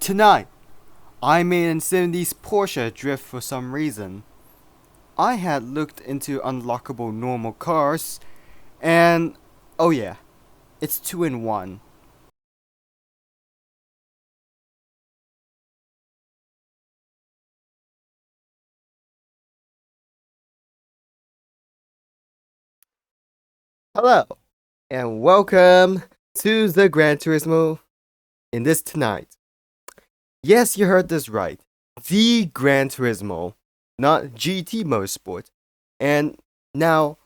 Tonight, I made an 70s Porsche drift for some reason. I had looked into unlockable normal cars, and oh yeah, it's 2 in 1. Hello, and welcome to the Gran Turismo in this tonight. Yes, you heard this right. The Gran Turismo, not GT Motorsport. And now,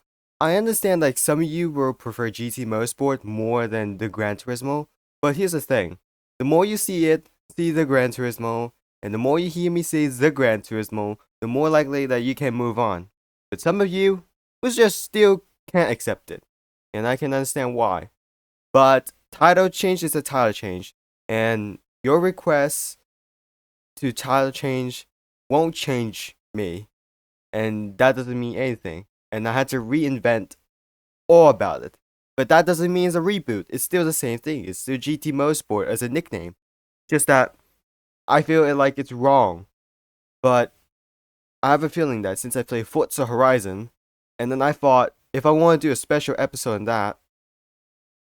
I understand like some of you will prefer GT Motorsport more than the Gran Turismo, but here's the thing. The more you see the Gran Turismo, and the more you hear me say the Gran Turismo, the more likely that you can move on. But some of you was just still can't accept it. And I can understand why. But title change is a title change, and your request to title change won't change me, and that doesn't mean anything. And I had to reinvent all about it. But that doesn't mean it's a reboot. It's still the same thing. It's still GT Motorsport as a nickname. Just that I feel like it's wrong. But I have a feeling that since I played Forza Horizon, and then I thought if I want to do a special episode on that,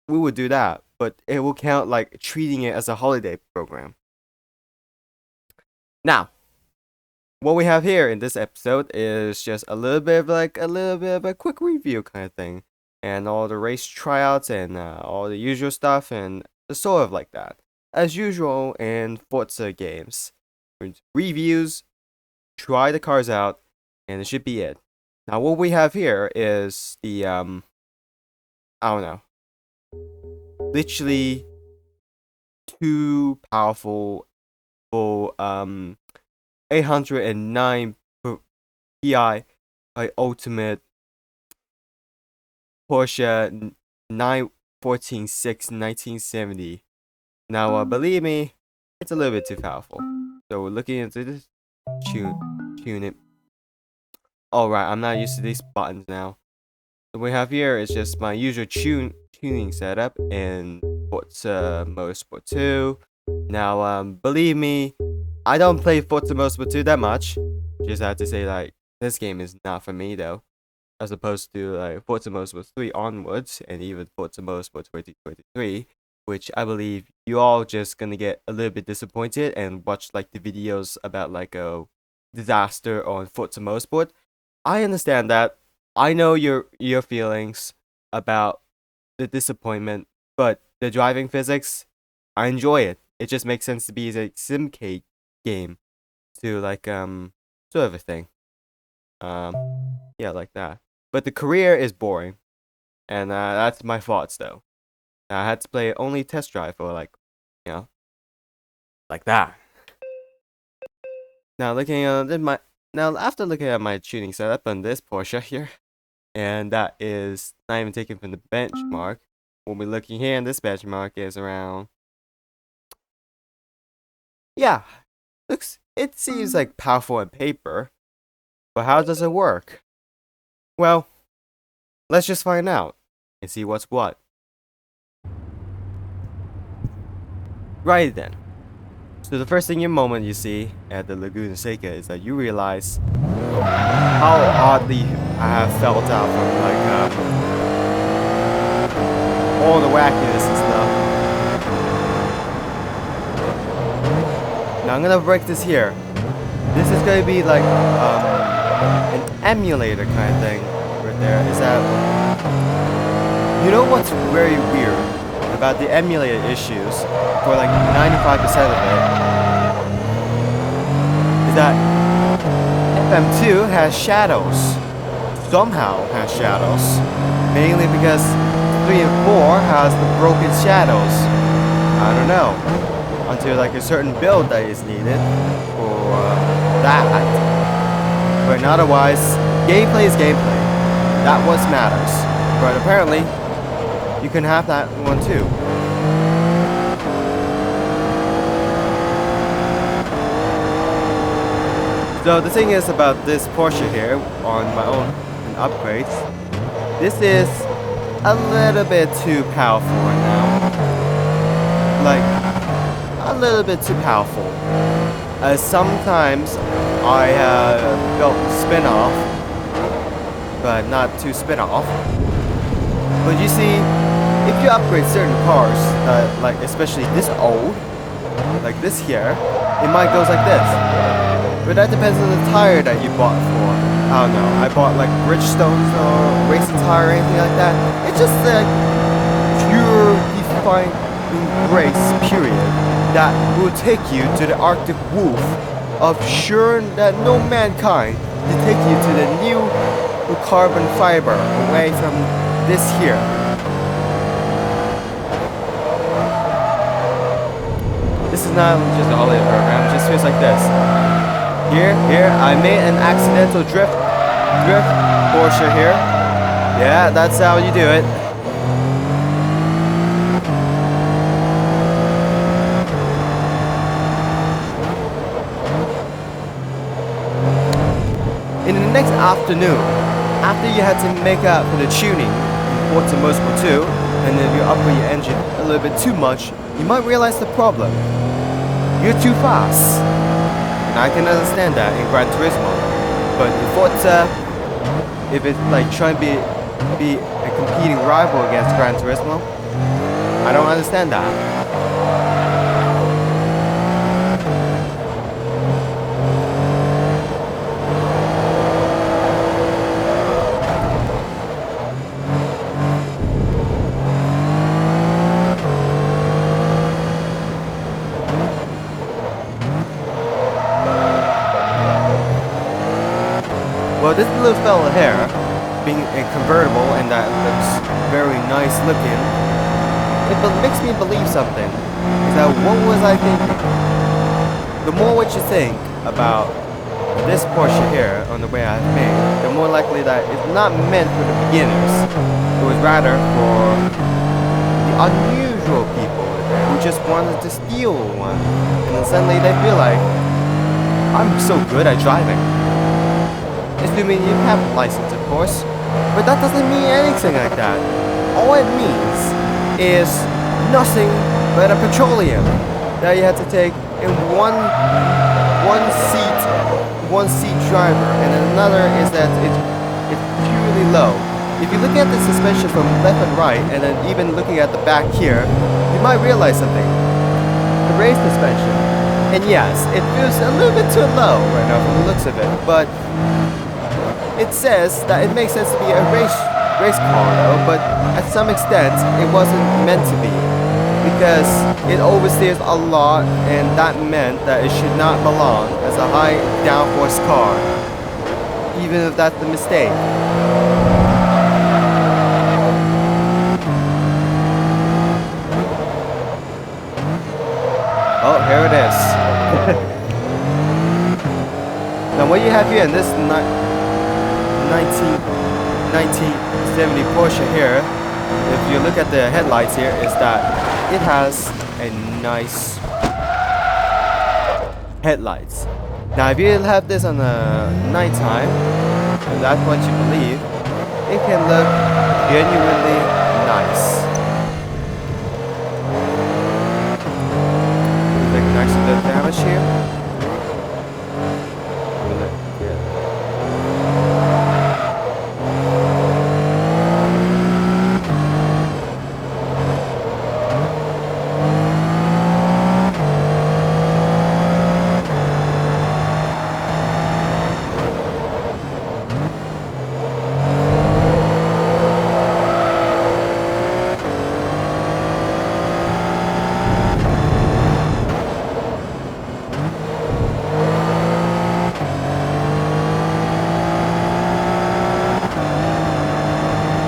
we would do that. But it will count like treating it as a holiday program. Now, what we have here in this episode is just a little bit of a quick review kind of thing, and all the race tryouts and all the usual stuff and sort of like that, as usual in Forza games. Reviews, try the cars out, and it should be it. Now, what we have here is the I don't know, literally too powerful for 809 PI Ultimate Porsche 9146 1970. Now, believe me, it's a little bit too powerful. So we're looking into this. Tune it. Alright, I'm not used to these buttons now. What we have here is just my usual tuning setup in Forza Motorsport 2. Now, believe me, I don't play Forza Motorsport 2 that much. Just have to say, like, this game is not for me, though. As opposed to, like, Forza Motorsport 3 onwards, and even Forza Motorsport 2023, which I believe you all just gonna get a little bit disappointed and watch, like, the videos about, like, a disaster on Forza Motorsport. I understand that. I know your feelings about the disappointment, but the driving physics, I enjoy it. It just makes sense to be a simcade game to like sort of a thing. Yeah, like that. But the career is boring, and that's my thoughts though. I had to play only test drive for like, like that. Now after looking at my tuning setup on this Porsche here, and that is not even taken from the benchmark. We'll be looking here, and this benchmark is around. Yeah, it seems like powerful on paper, but how does it work? Well, let's just find out and see what's what. Right then. So the first thing you see at the Laguna Seca is that you realize how oddly I have felt out from like all the wackiness and stuff. Now I'm gonna break this here. This is gonna be like an emulator kind of thing right there. Is that, you know what's very weird about the emulator issues for like 95% of it is that FM2 has shadows. Somehow has shadows. Mainly because 3 and 4 has the broken shadows. I don't know. Until like a certain build that is needed for that. But otherwise, gameplay is gameplay. That what matters. But apparently, you can have that one too. So the thing is about this Porsche here on my own upgrades, this is a little bit too powerful right now. Like, a little bit too powerful. Sometimes I felt spin off, but not too spin off. But you see, if you upgrade certain cars, like especially this old, like this here, it might go like this. But that depends on the tire that you bought for. I don't know, I bought like Bridgestones or racing tire or anything like that. It's just like pure defined grace period that will take you to the Arctic Wolf of sure that no mankind to take you to the new carbon fiber away from this here. This is not just a holiday program, it just feels like this. Here, I made an accidental drift Porsche here. Yeah, that's how you do it. In the next afternoon, after you had to make up for the tuning in Forza Motorsport 2, and then you upgrade your engine a little bit too much, you might realize the problem. You're too fast. And I can understand that in Gran Turismo. But in Forza, if it's like trying to be a competing rival against Gran Turismo, I don't understand that. Well, this little fella here, being a convertible and that looks very nice looking, it makes me believe something. Is that what was I thinking? The more what you think about this Porsche here on the way I've made, the more likely that it's not meant for the beginners. It was rather for the unusual people who just wanted to steal one. And then suddenly they feel like, I'm so good at driving. Assuming you have a license, of course, but that doesn't mean anything like that. All it means is nothing but a petroleum that you have to take in one seat driver, and another is that it's purely low. If you look at the suspension from left and right, and then even looking at the back here, you might realize something. The race suspension, and yes, it feels a little bit too low right now from the looks of it, but it says that it makes sense to be a race car though, but at some extent it wasn't meant to be, because it oversteers a lot, and that meant that it should not belong as a high downforce car, even if that's the mistake. Oh, here it is. Now what you have here in this 1970 Porsche here, if you look at the headlights here, is that it has a nice headlights. Now if you have this on the nighttime, if that's what you believe, it can look genuinely nice. Like nice little damage here.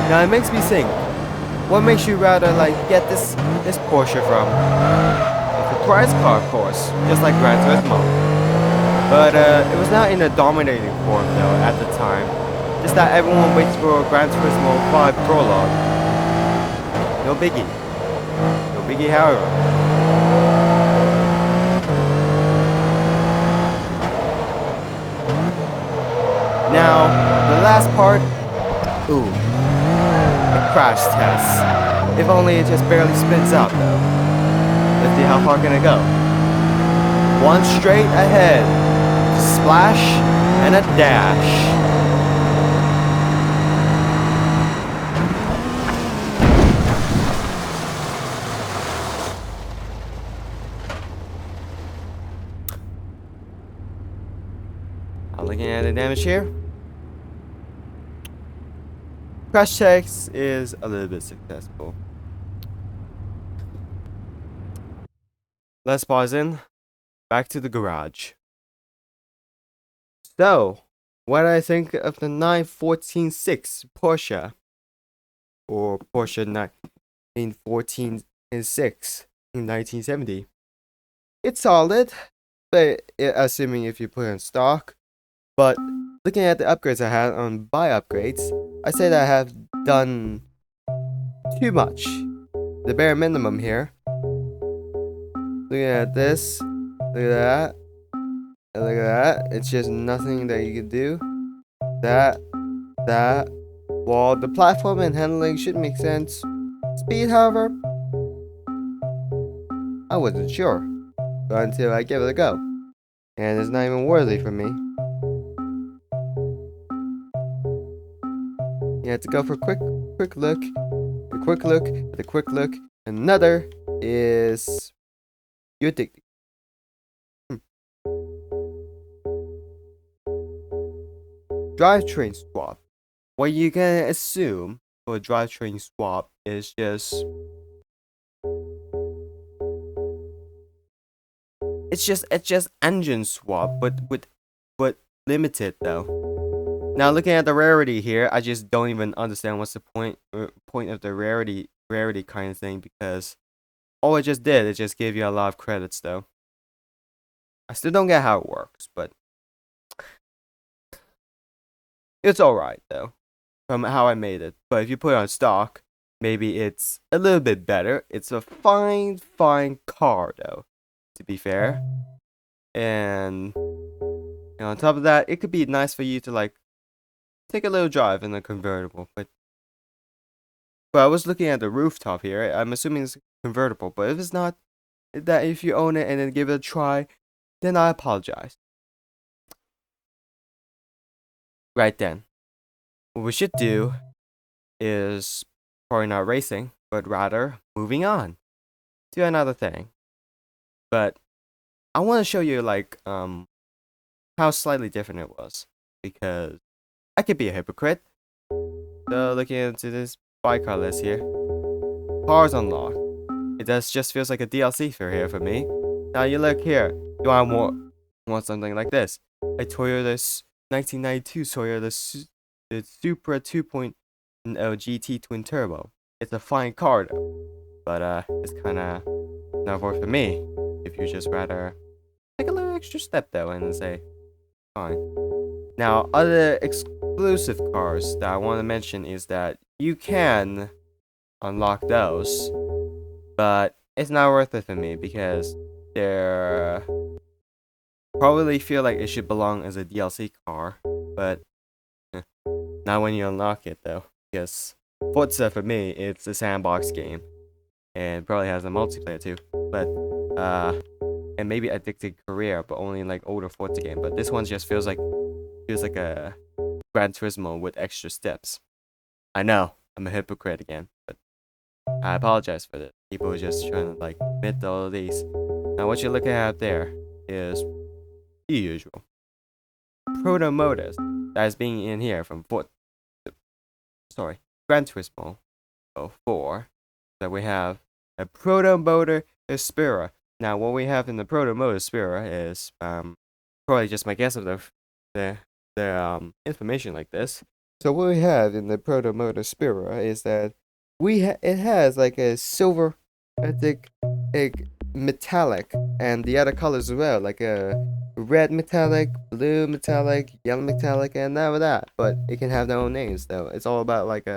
Now it makes me think, what makes you rather like get this Porsche from? It's a prize car, of course, just like Gran Turismo. But it was not in a dominating form though at the time. Just that everyone waits for Gran Turismo 5 Prologue. No biggie. No biggie however. Now, the last part, ooh. Crash test. If only it just barely spins out though. Let's see how far can it go. one straight ahead, splash and a dash. I'm looking at the damage here. Crash checks is a little bit successful. Let's pause in. Back to the garage. So, what do I think of the 914.6 Porsche? Or Porsche 914.6 in 1970. It's solid, but assuming if you put it in stock. But looking at the upgrades I had on buy upgrades, I say that I have done too much. The bare minimum here. Looking at this, look at that, and look at that. It's just nothing that you can do. That. Well, the platform and handling should make sense. Speed, however, I wasn't sure until I gave it a go. And it's not even worthy for me. You have to go for a quick look, a quick look, a quick look. Another is you addicted. Drivetrain swap. What you can assume for a drivetrain swap is just it's just engine swap, but limited though. Now looking at the rarity here, I just don't even understand what's the point of the rarity kind of thing, because all it just did, it just gave you a lot of credits though. I still don't get how it works, but it's alright though, from how I made it. But if you put it on stock, maybe it's a little bit better. It's a fine car though, to be fair. And on top of that, it could be nice for you to like take a little drive in a convertible. But I was looking at the rooftop here. I'm assuming it's convertible, but if it's not, that if you own it and then give it a try, then I apologize. Right then, what we should do is probably not racing, but rather moving on to another thing. But I want to show you like how slightly different it was, because I could be a hypocrite. So looking into this buy car list here, cars unlocked. It just feels like a DLC for here for me. Now you look here. Do I want something like this? A Toyota 1992 Toyota the Supra 2.0 GT twin turbo. It's a fine car though, but it's kind of not worth for me. If you just rather take a little extra step though and say fine. Now other exclusive cars that I want to mention is that you can unlock those, but it's not worth it for me because they're probably feel like it should belong as a DLC car, but not when you unlock it though, because Forza for me, it's a sandbox game and probably has a multiplayer too, but and maybe Addicted Career, but only in like older Forza game. But this one just feels like a Gran Turismo with extra steps. I know I'm a hypocrite again, but I apologize for this. People are just trying to like admit all of these. Now what you're looking at there is the usual Proto Motors that is being in here from Gran Turismo 4. So we have a Proto Motor Aspira. Now what we have in the Proto Motor Aspira is probably just my guess of the information like this. So what we have in the Proto Motor Aspira is that it has like a silver, I think, metallic, and the other colors as well, like a red metallic, blue metallic, yellow metallic, and none of that. But it can have their own names though. It's all about like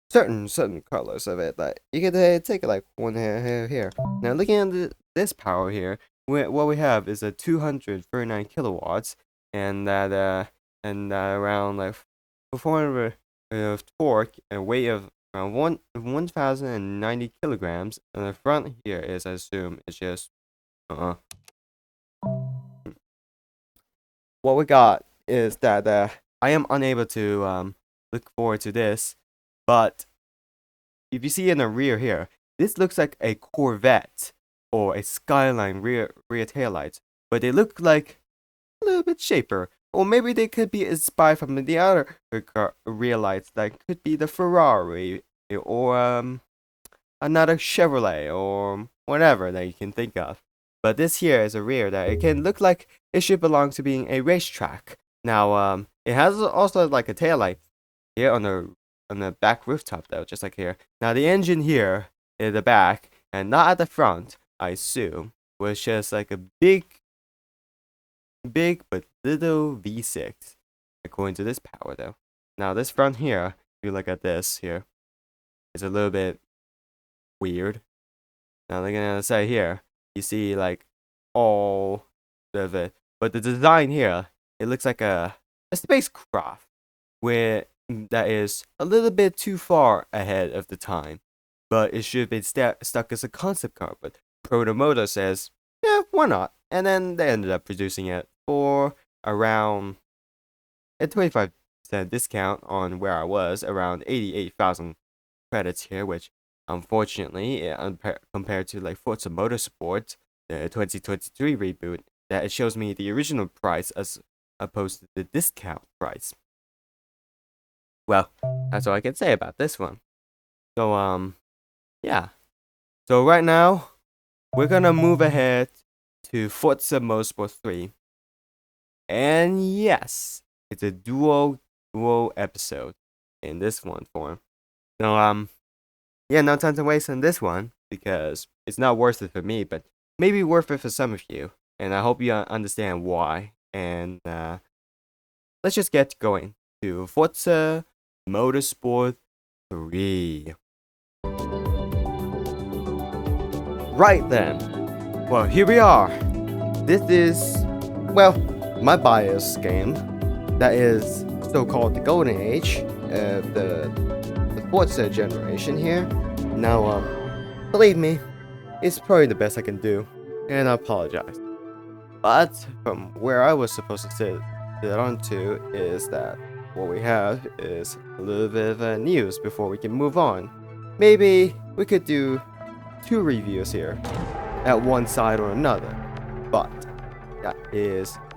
certain colors of it. Like you can take it like one here. Now looking at this power here, what we have is a 239 kilowatts, and that around like 400 of torque and weight of around 1,090 kilograms. And the front here is, I assume, it's just what we got is that I am unable to look forward to this, but if you see in the rear here, this looks like a Corvette or a Skyline rear taillights, but they look like a little bit shaper. Or maybe they could be inspired from the other rear lights that could be the Ferrari or another Chevrolet or whatever that you can think of. But this here is a rear that it can look like it should belong to being a racetrack. Now it has also like a taillight here on the back rooftop though, just like here. Now the engine here in the back and not at the front, I assume, was just like a big but little V6 according to this power though. Now this front here, if you look at this here, it's a little bit weird. Now looking at the side here, you see like all of it, but the design here, it looks like a spacecraft where that is a little bit too far ahead of the time, but it should have been stuck as a concept car. But Protomoto says, yeah, why not? And then they ended up producing it for around a 25% discount on where I was, around 88,000 credits here, which unfortunately, compared to like Forza Motorsport, the 2023 reboot, that it shows me the original price as opposed to the discount price. Well, that's all I can say about this one. So, yeah. So right now, we're gonna move ahead to Forza Motorsport 3. And yes, it's a duo episode in this one form. So, yeah, no time to waste on this one because it's not worth it for me, but maybe worth it for some of you. And I hope you understand why. And let's just get going to Forza Motorsport 3. Right then. Well, here we are. This is, well, my bias game. That is so-called the golden age of the Forza generation here. Now, believe me, it's probably the best I can do, and I apologize. But from where I was supposed to sit on to is that what we have is a little bit of news before we can move on. Maybe we could do 2 reviews here at one side or another, but that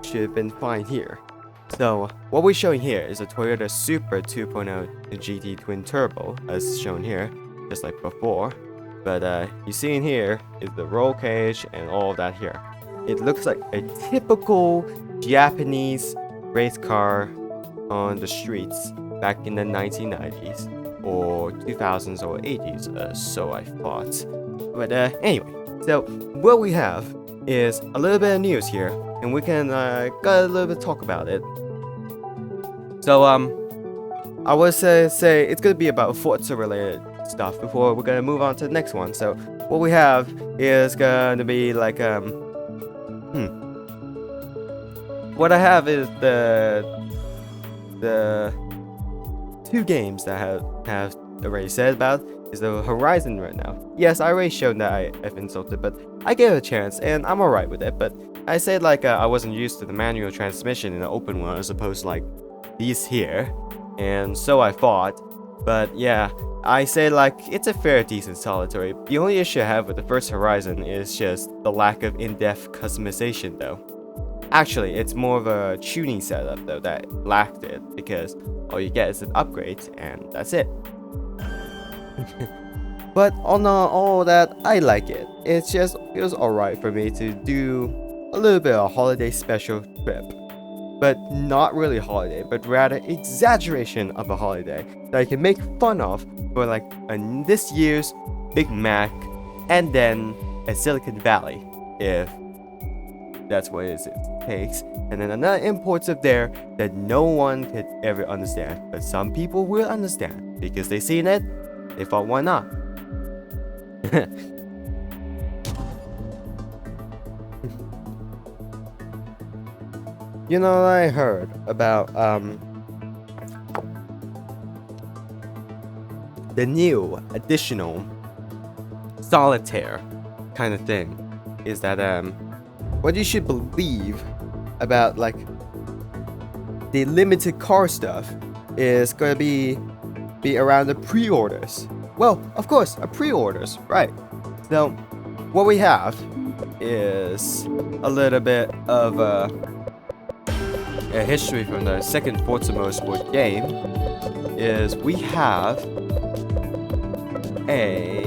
should have been fine here. So what we're showing here is a Toyota Supra 2.0 GT Twin Turbo, as shown here, just like before. But you see in here is the roll cage and all of that here. It looks like a typical Japanese race car on the streets back in the 1990s or 2000s or 80s, so I thought. But anyway, so what we have is a little bit of news here, and we can got a little bit talk about it. So I would say it's gonna be about Forza related stuff before we're gonna move on to the next one. So what we have is gonna be like what I have is the 2 games that I have already said about is the Horizon right now. Yes, I already showed that I've insulted, but I gave it a chance and I'm alright with it. But I said like I wasn't used to the manual transmission in the open one as opposed to like these here, and so I thought. But yeah, I say like it's a fair decent solitary. The only issue I have with the first Horizon is just the lack of in-depth customization though. Actually, it's more of a tuning setup though that lacked it, because all you get is an upgrade and that's it. But on all that, I like it. It just feels alright for me to do a little bit of a holiday special trip. But not really holiday, but rather exaggeration of a holiday that I can make fun of for like this year's Big Mac and then a Silicon Valley, if that's what it takes. And then another imports of there that no one could ever understand, but some people will understand because they seen it. They thought, why not? You know, I heard about the new additional solitaire kind of thing is that what you should believe about like the limited car stuff is gonna be around the pre-orders. Well, of course, pre-orders, right? So, what we have is a little bit of a history from the second Forza Motorsport game. Is we have a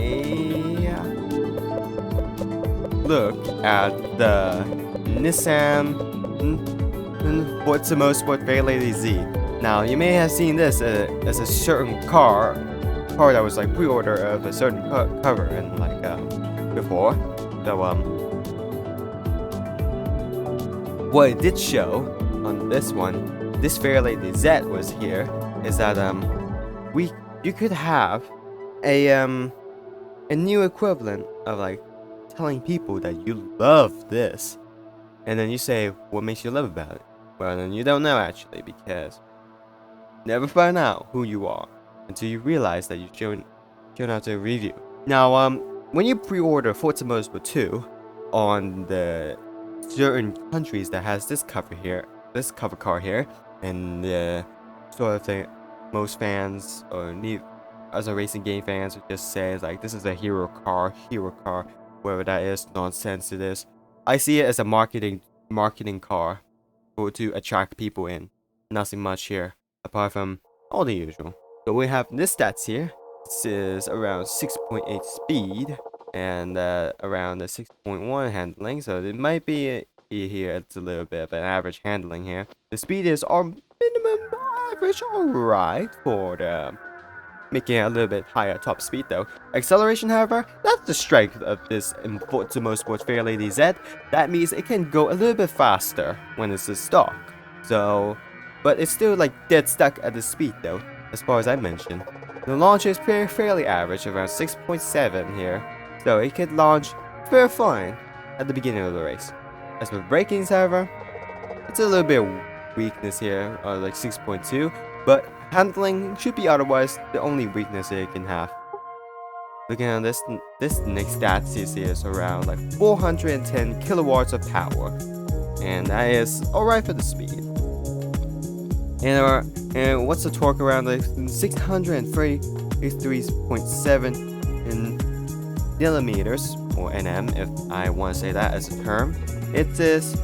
look at the Nissan Forza Motorsport Fairlady Z. Now, you may have seen this as a certain car that was like pre-order of a certain cover and like before. So what it did show on this one, this Fairlady Z was here, is that you could have a new equivalent of like telling people that you love this, and then you say, what makes you love about it? Well, then you don't know actually, because never find out who you are until you realize that you shown out to a review. Now, when you pre-order Forza Motorsport 2 on the certain countries that has this cover car here, and the sort of thing most fans or other racing game fans would just say is like, this is a hero car, whatever that is, nonsense it is. I see it as a marketing car to attract people in. Nothing much here apart from all the usual. So we have this stats here. This is around 6.8 speed and around the 6.1 handling. So it might be here. It's a little bit of an average handling here. The speed is our minimum average, alright, for the making it a little bit higher top speed though. Acceleration, however, that's the strength of this Forza Motorsport Fairlady Z. That means it can go a little bit faster when it's in stock. So, but it's still like dead stuck at the speed though, as far as I mentioned. The launch is fairly average, around 6.7 here. So it could launch very fine at the beginning of the race. As for brakings, however, it's a little bit of weakness here, like 6.2, but handling should be otherwise the only weakness it can have. Looking at this next stats is around like 410 kilowatts of power, and that is alright for the speed. And what's the torque around like 633.7 millimeters, or nm if I want to say that as a term. It is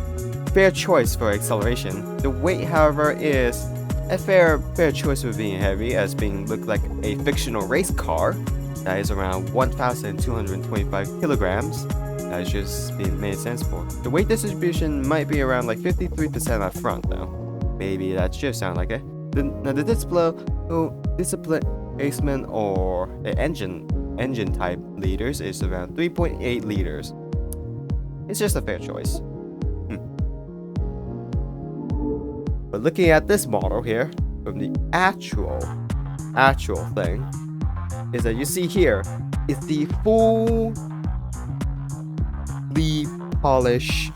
fair choice for acceleration. The weight, however, is a fair choice for being heavy, as being looked like a fictional race car. That is around 1,225 kilograms. That is just being made sense for. The weight distribution might be around like 53% up front though. Maybe that should sound like it. Now the displacement or the engine type liters is around 3.8 liters. It's just a fair choice. But looking at this model here, from the actual thing, is that you see here is the fully polished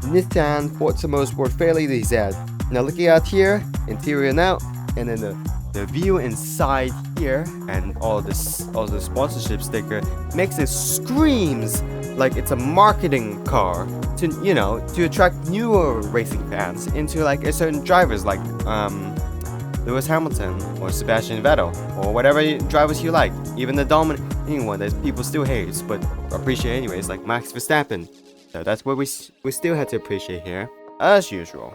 Nissan Forza Motorsport Fairlady Z. Now looking at here, interior now, and then the view inside here, and all the sponsorship sticker makes it screams like it's a marketing car to attract newer racing fans into like a certain drivers like Lewis Hamilton or Sebastian Vettel or whatever drivers you like, even the dominating one that people still hate but appreciate anyways, like Max Verstappen. So that's what we still had to appreciate here as usual.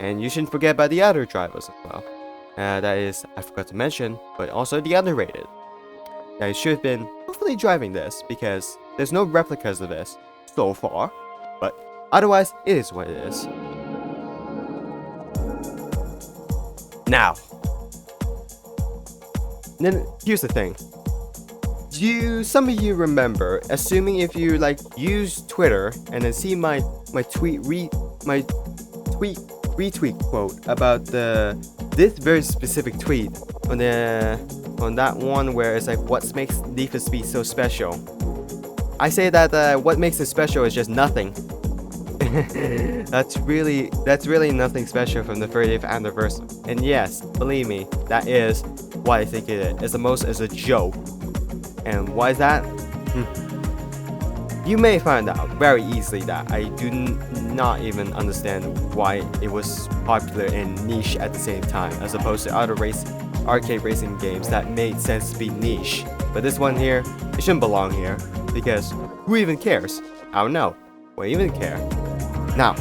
And you shouldn't forget about the other drivers as well. That is, I forgot to mention, but also the underrated. That should have been hopefully driving this, because there's no replicas of this so far, but otherwise it is what it is. Now, then here's the thing. Some of you remember, assuming if you like use Twitter and then see my tweet retweet quote about this very specific tweet on that one where it's like, what makes Need for Speed so special? I say that what makes it special is just nothing. That's really nothing special from the 30th anniversary. And yes, believe me, that is why I think it is the most as a joke. And why is that? you may find out very easily that I do not even understand why it was popular and niche at the same time, as opposed to other arcade racing games that made sense to be niche. But this one here, it shouldn't belong here, because who even cares? I don't know. Who even care? Now,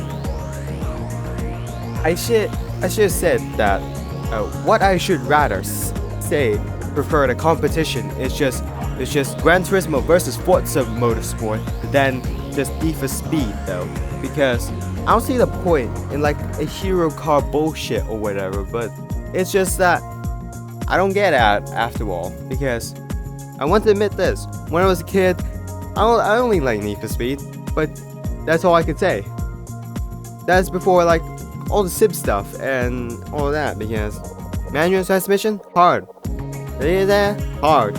I should have said that what I should rather say prefer the competition is just Gran Turismo versus Forza Motorsport than just Need for Speed though, because I don't see the point in like a hero car bullshit or whatever, but it's just that I don't get it after all, because I want to admit this, when I was a kid, I only like Need for Speed, but that's all I could say. That's before like all the sim stuff and all that, because manual transmission, hard. Hard.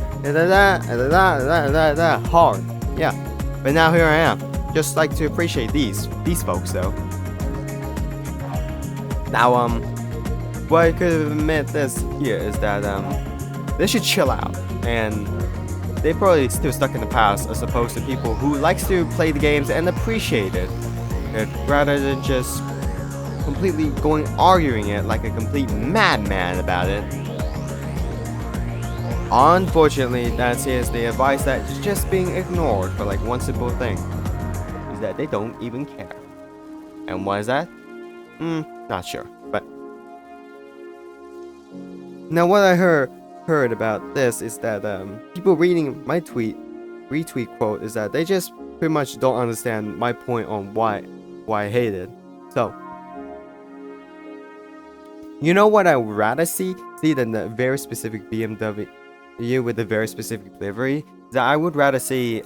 Hard. Yeah. But now here I am. Just like to appreciate these folks though. Now what I could admit this here is that they should chill out, and they probably still stuck in the past as opposed to people who likes to play the games and appreciate it, rather than just completely arguing it like a complete madman about it. Unfortunately, that is the advice that's just being ignored for like one simple thing, is that they don't even care. And why is that? Not sure. But now what I heard about this is that people reading my retweet quote is that they just pretty much don't understand my point on why I hate it. So you know what I would rather see than the very specific BMW with a very specific livery? That I would rather see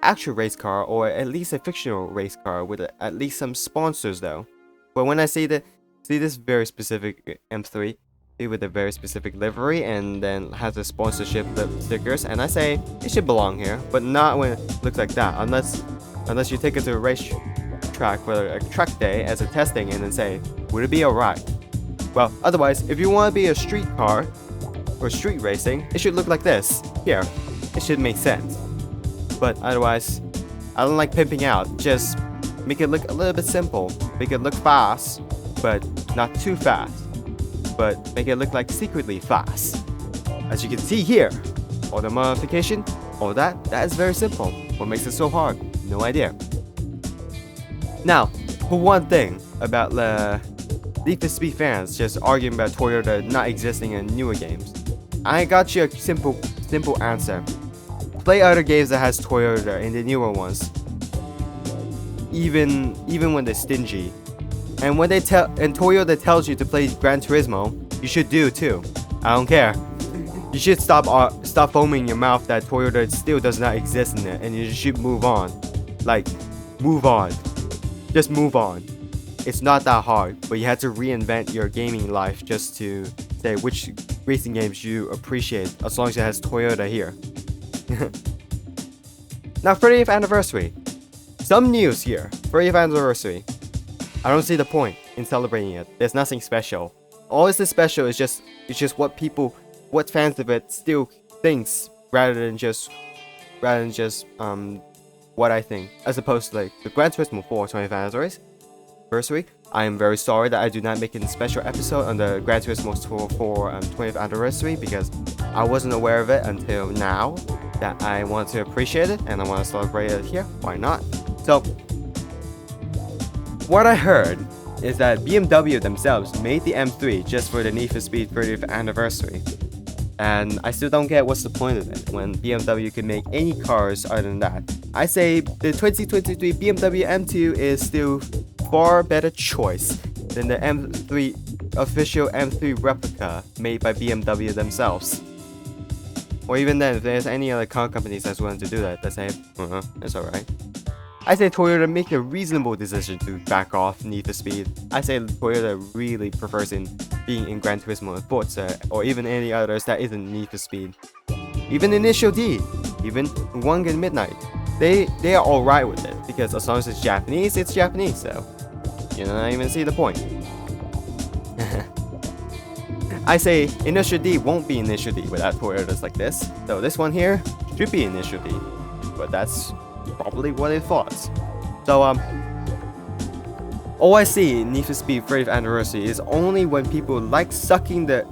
actual race car, or at least a fictional race car with at least some sponsors though. But when I see this very specific M3 with a very specific livery and then has a sponsorship stickers, and I say it should belong here, but not when it looks like that, unless you take it to a race track for a track day as a testing and then say, would it be alright? Well, otherwise, if you want to be a street car or street racing, it should look like this. Here, it should make sense. But otherwise, I don't like pimping out. Just make it look a little bit simple. Make it look fast, but not too fast. But make it look like secretly fast. As you can see here, all the modification, all that is very simple. What makes it so hard? No idea. Now, for one thing about the Need for Speed fans just arguing about Toyota not existing in newer games, I got you a simple answer. Play other games that has Toyota in the newer ones, even when they're stingy. And when Toyota tells you to play Gran Turismo, you should do too. I don't care. You should stop foaming your mouth that Toyota still does not exist in it, and you should move on. Like, move on. Just move on. It's not that hard, but you have to reinvent your gaming life just to say which racing games you appreciate, as long as it has Toyota here. Now, 30th anniversary. Some news here. 30th anniversary. I don't see the point in celebrating it. There's nothing special. All is special is just what fans of it still thinks, rather than just what I think, as opposed to like the Gran Turismo 4 20th anniversary. I am very sorry that I do not make a special episode on the Gran Turismo 4 20th anniversary, because I wasn't aware of it until now that I want to appreciate it and I want to celebrate it here. Why not? So, what I heard is that BMW themselves made the M3 just for the Need for Speed 30th anniversary. And I still don't get what's the point of it when BMW can make any cars other than that. I say the 2023 BMW M2 is still far better choice than the M3 official M3 replica made by BMW themselves. Or even then, if there's any other car companies that's willing to do that, let's say, it's alright. I say Toyota make a reasonable decision to back off Need for Speed. I say Toyota really prefers being in Gran Turismo and Forza, or even any others that isn't Need for Speed. Even Initial D, even One Gun Midnight, they are alright with it, because as long as it's Japanese, so you don't even see the point. I say Initial D won't be Initial D without Toyotas like this, so this one here should be Initial D, but that's probably what they thought. So all I see in Need for Speed 30th Anniversary is only when people like sucking the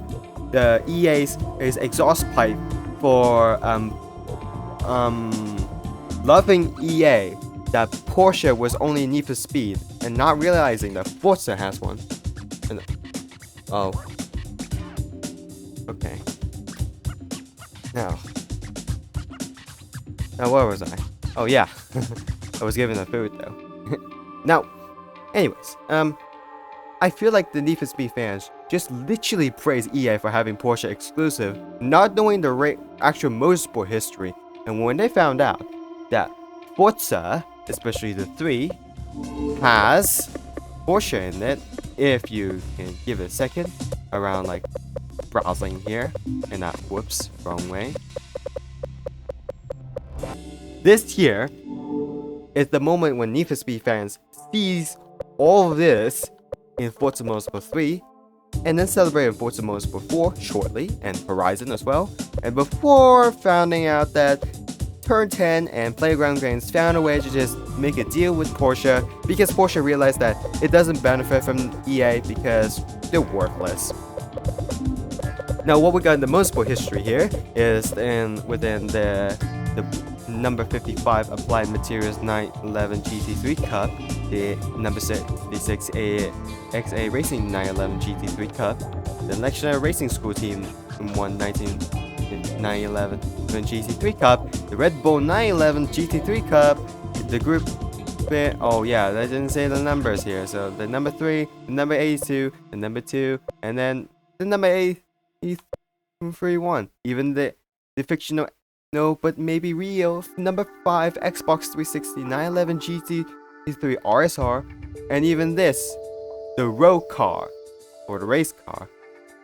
EA's exhaust pipe for loving EA that Porsche was only Need for Speed and not realizing that Forza has one. And, oh. Okay. Now where was I? Oh yeah. I was given a food though. Now, anyways, I feel like the Need for Speed fans just literally praise EA for having Porsche exclusive, not knowing the actual motorsport history. And when they found out that Forza, especially the 3, has Porsche in it, if you can give it a second, around like browsing here, and that, whoops, wrong way. This here is the moment when Need for Speed fans sees all of this in Forza Motorsport 3, and then celebrated Forza Motorsport 4 shortly, and Horizon as well, and before finding out that Turn 10 and Playground Games found a way to just make a deal with Porsche, because Porsche realized that it doesn't benefit from EA because they're worthless. Now what we got in the motorsport history here is within the number 55 Applied Materials 911 GT3 Cup, the number 66 XA Racing 911 GT3 Cup, the Lectioner Racing School Team won 911 GT3 Cup, the Red Bull 911 GT3 Cup, the group oh yeah, I didn't say the numbers here, so the number 3, the number 82, the number 2, and then the number 831, even the fictional, no, but maybe real, number 5 Xbox 360 911 GT3 RSR, and even this, the road car, or the race car,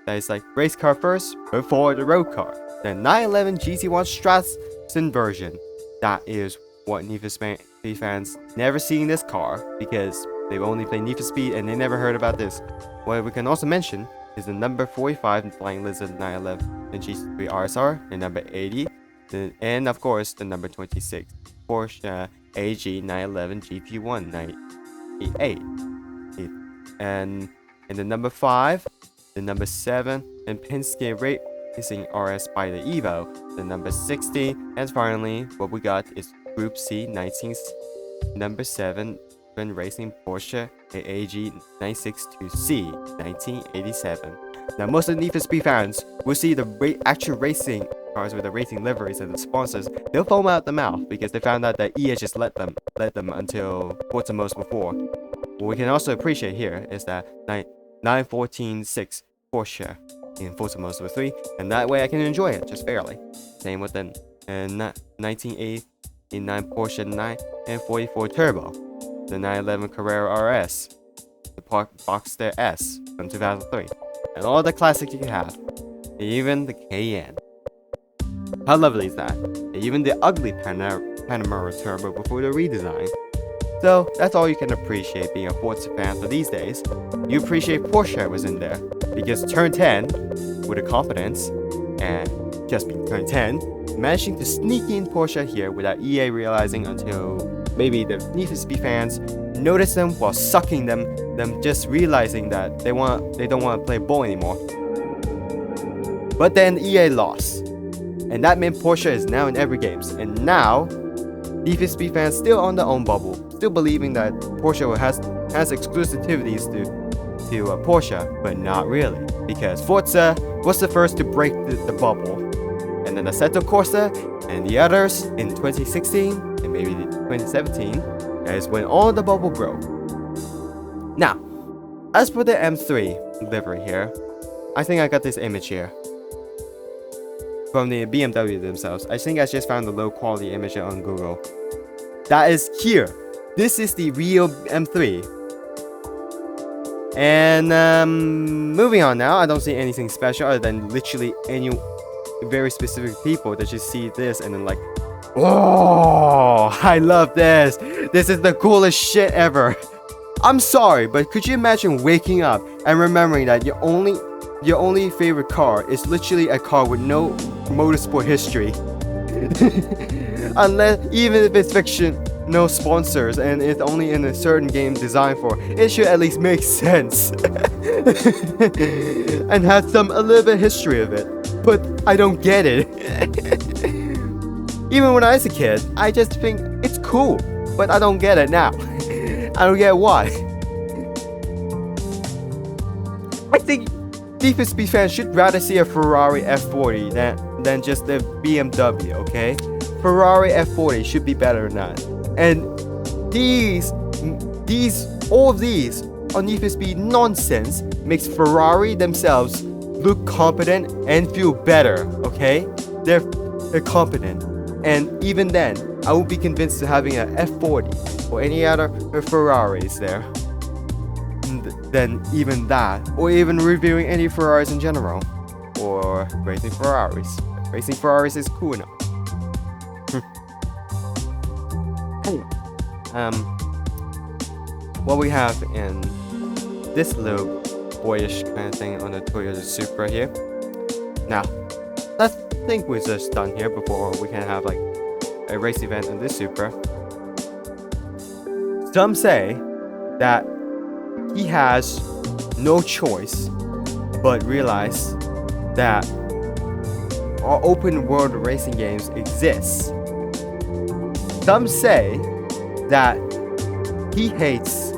that is like race car first before the road car, the 911 GT1 Stratton version. That is what Need for Speed fans never seen this car, because they've only played Need for Speed and they never heard about this. What we can also mention is the number 45 Flying Lizard 911 the GT3 RSR, the number 80, and of course the number 26 Porsche AG 911 GT1 98, and the number 5, the number 7, and Penske Racing RS by the Evo, the number 60, and finally what we got is Group C 19, number 7 Racing Porsche AG 962C 1987. Now most of the Need for Speed fans will see the actual racing cars with the racing liveries and the sponsors. They'll foam out the mouth because they found out that EA just let them until Forza Motorsport 4. What we can also appreciate here is that 914.6 Porsche in Forza Motorsport 3, and that way I can enjoy it just fairly. Same with the 1989 Porsche 944 Turbo, the 911 Carrera RS, the Boxster S from 2003, and all the classics you can have, even the Cayenne. How lovely is that? And even the ugly Panamera Turbo before the redesign. So that's all you can appreciate being a Forza fan for these days. You appreciate Porsche was in there, because Turn 10, with the confidence, and just being Turn 10, managing to sneak in Porsche here without EA realizing until maybe the Need for Speed fans notice them while sucking them just realizing that they don't want to play ball anymore. But then EA lost, and that meant Porsche is now in every games, and now Need for Speed fans still on their own bubble, still believing that Porsche has exclusivities to Porsche, but not really, because Forza was the first to break the bubble, and then Assetto Corsa and the others in 2016 and maybe 2017 is when all the bubble broke. Now, as for the M3 livery here, I think I got this image here from the BMW themselves. I think I just found a low quality image on Google. That is here. This is the real M3. And moving on now, I don't see anything special other than literally any very specific people that just see this and then like, oh, I love this. This is the coolest shit ever. I'm sorry, but could you imagine waking up and remembering that your only favorite car is literally a car with no motorsport history? Unless, even if it's fiction, no sponsors, and it's only in a certain game designed for, it should at least make sense. And have a little bit of history of it. But I don't get it. Even when I was a kid, I just think it's cool, but I don't get it now. I don't get why. I think Need for Speed fans should rather see a Ferrari F40 than just a BMW, okay? Ferrari F40 should be better than that. And all of these on Need for Speed nonsense makes Ferrari themselves look competent and feel better, okay? They're competent. And even then, I would be convinced to having an F40 or any other Ferraris there than even that, or even reviewing any Ferraris in general, or racing Ferraris. Racing Ferraris is cool enough. What we have in this little boyish kind of thing on the Toyota Supra here. Now, let's think we're just done here before we can have like a race event in this Supra. Some say that he has no choice but realize that our open world racing games exist. Some say that he hates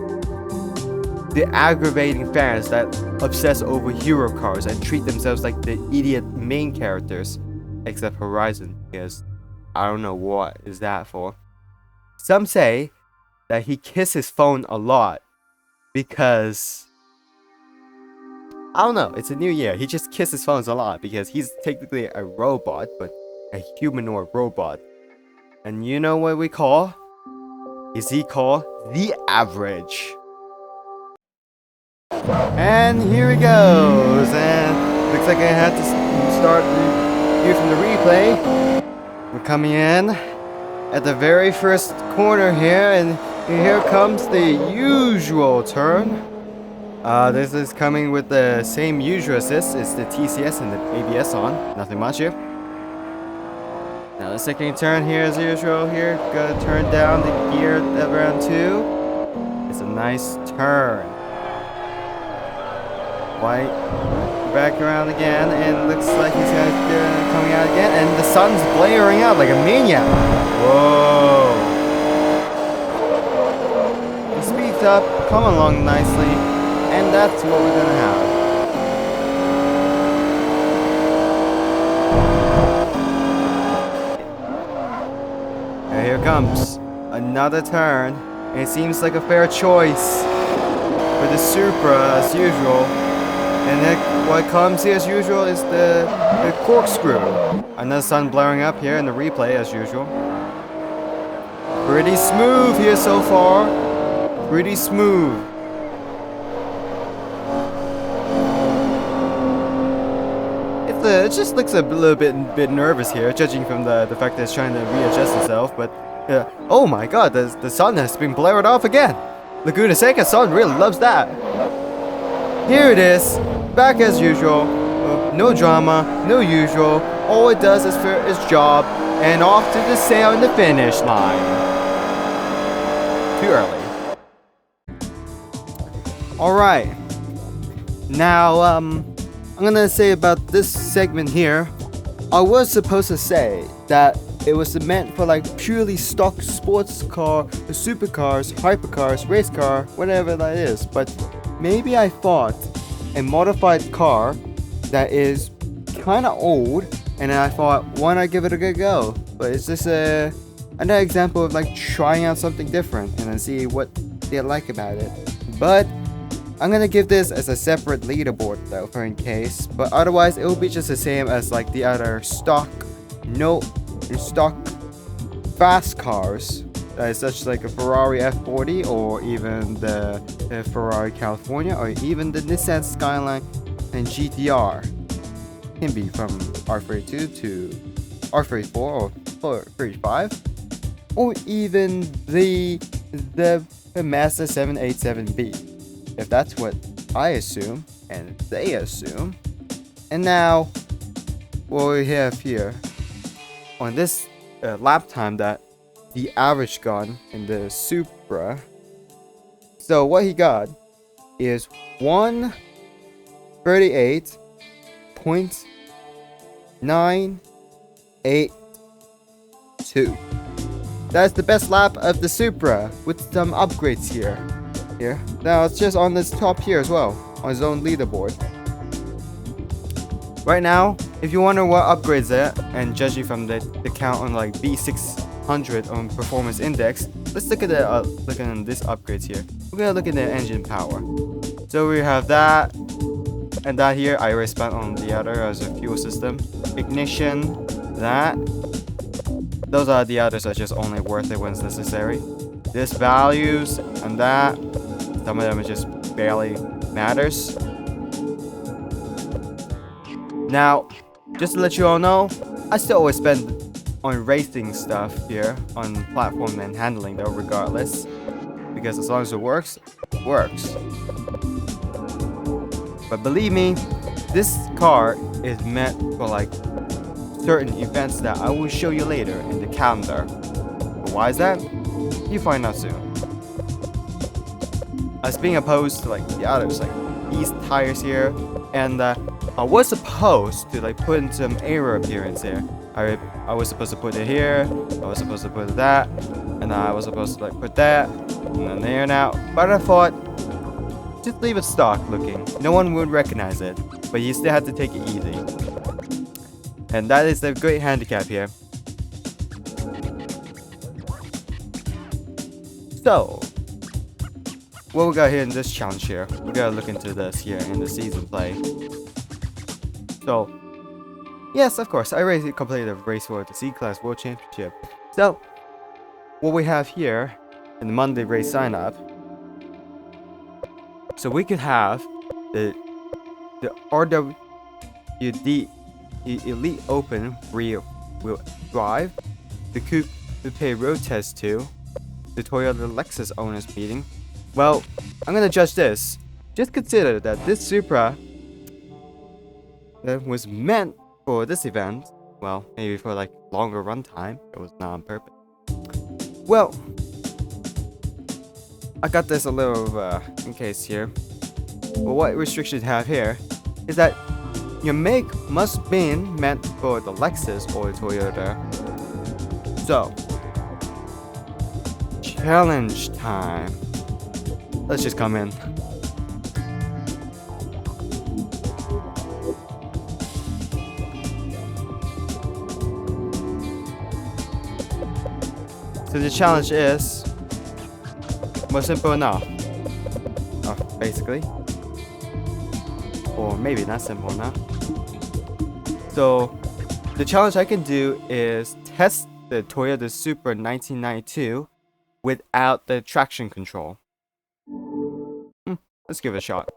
the aggravating fans that obsess over hero cars and treat themselves like the idiot main characters, except Horizon, because I don't know what is that for. Some say that he kisses his phone a lot because, I don't know, it's a new year. He just kisses phones a lot because he's technically a robot, but a humanoid robot. And you know what we call? Is he called the average? And here he goes. And looks like I had to start here from the replay. We're coming in at the very first corner here, and here comes the usual turn. This is coming with the same usual assist. It's the TCS and the ABS on. Nothing much here. Now the second turn here as usual here. Gotta turn down the gear at round 2. It's a nice turn. White back around again, and looks like he's coming out again, and the sun's blaring out like a maniac. Whoa. He speeds up, come along nicely, and that's what we're gonna have. And here comes another turn, and it seems like a fair choice for the Supra as usual. And then what comes here as usual is the corkscrew. Another sun blaring up here in the replay as usual. Pretty smooth here so far. Pretty smooth. It just looks a little bit nervous here, judging from the fact that it's trying to readjust itself. But oh my god, the sun has been blared off again. Laguna Seca sun really loves that. Here it is. Back as usual, no drama, no usual. All it does is for its job, and off to the sail in the finish line. Too early. Alright. Now, I'm gonna say about this segment here. I was supposed to say that it was meant for like purely stock sports car, supercars, hypercars, race car, whatever that is. But maybe I thought a modified car that is kind of old, and I thought, why not give it a good go? But it's just another example of like trying out something different and then see what they like about it. But I'm gonna give this as a separate leaderboard though, for in case. But otherwise, it will be just the same as like the other stock fast cars. Such like a Ferrari F40 or even the Ferrari California or even the Nissan Skyline and GTR. Can be from R32 to R34 or 35, or even the Mazda 787B, if that's what I assume and they assume. And now what we have here on this lap time that the average got in the Supra. So what he got is 138.982. That's the best lap of the Supra with some upgrades here. Now it's just on this top here as well, on his own leaderboard. Right now, if you wonder what upgrades it, and judging from the count on like B600 on performance index, let's look at this upgrades here. We're gonna look at the engine power. So we have that, and that here I already spent on the other as a fuel system. Ignition, that. Those are the others are just only worth it when it's necessary. This values and that. Some of them just barely matters. Now, just to let you all know, I still always spend on racing stuff here on platform and handling though, regardless, because as long as it works, it works. But believe me, this car is meant for like certain events that I will show you later in the calendar. But why is that? You find out soon. As being opposed to like the others, like these tires here, and I was supposed to like put in some aero appearance here. I was supposed to put it here, I was supposed to put that, and I was supposed to like put that, and then there now. But I thought, just leave it stock looking. No one would recognize it, but you still have to take it easy. And that is the great handicap here. So, what we got here in this challenge here, we gotta look into this here in the season play. So, yes, of course, I already completed a race for the C-Class World Championship. So, what we have here in the Monday race sign up, so we could have the RWD Elite Open rear wheel drive, the Coupe Road Test 2, the Toyota Lexus owners meeting. Well, I'm gonna judge this. Just consider that this Supra that was meant for this event, well, maybe for like longer run time, it was not on purpose. Well, I got this a little in case here. Well, what restrictions have here is that your make must be meant for the Lexus or the Toyota. So, challenge time. Let's just come in. So the challenge is more simple enough. Basically. Or maybe not simple enough. So the challenge I can do is test the Toyota Supra 1992 without the traction control. Let's give it a shot.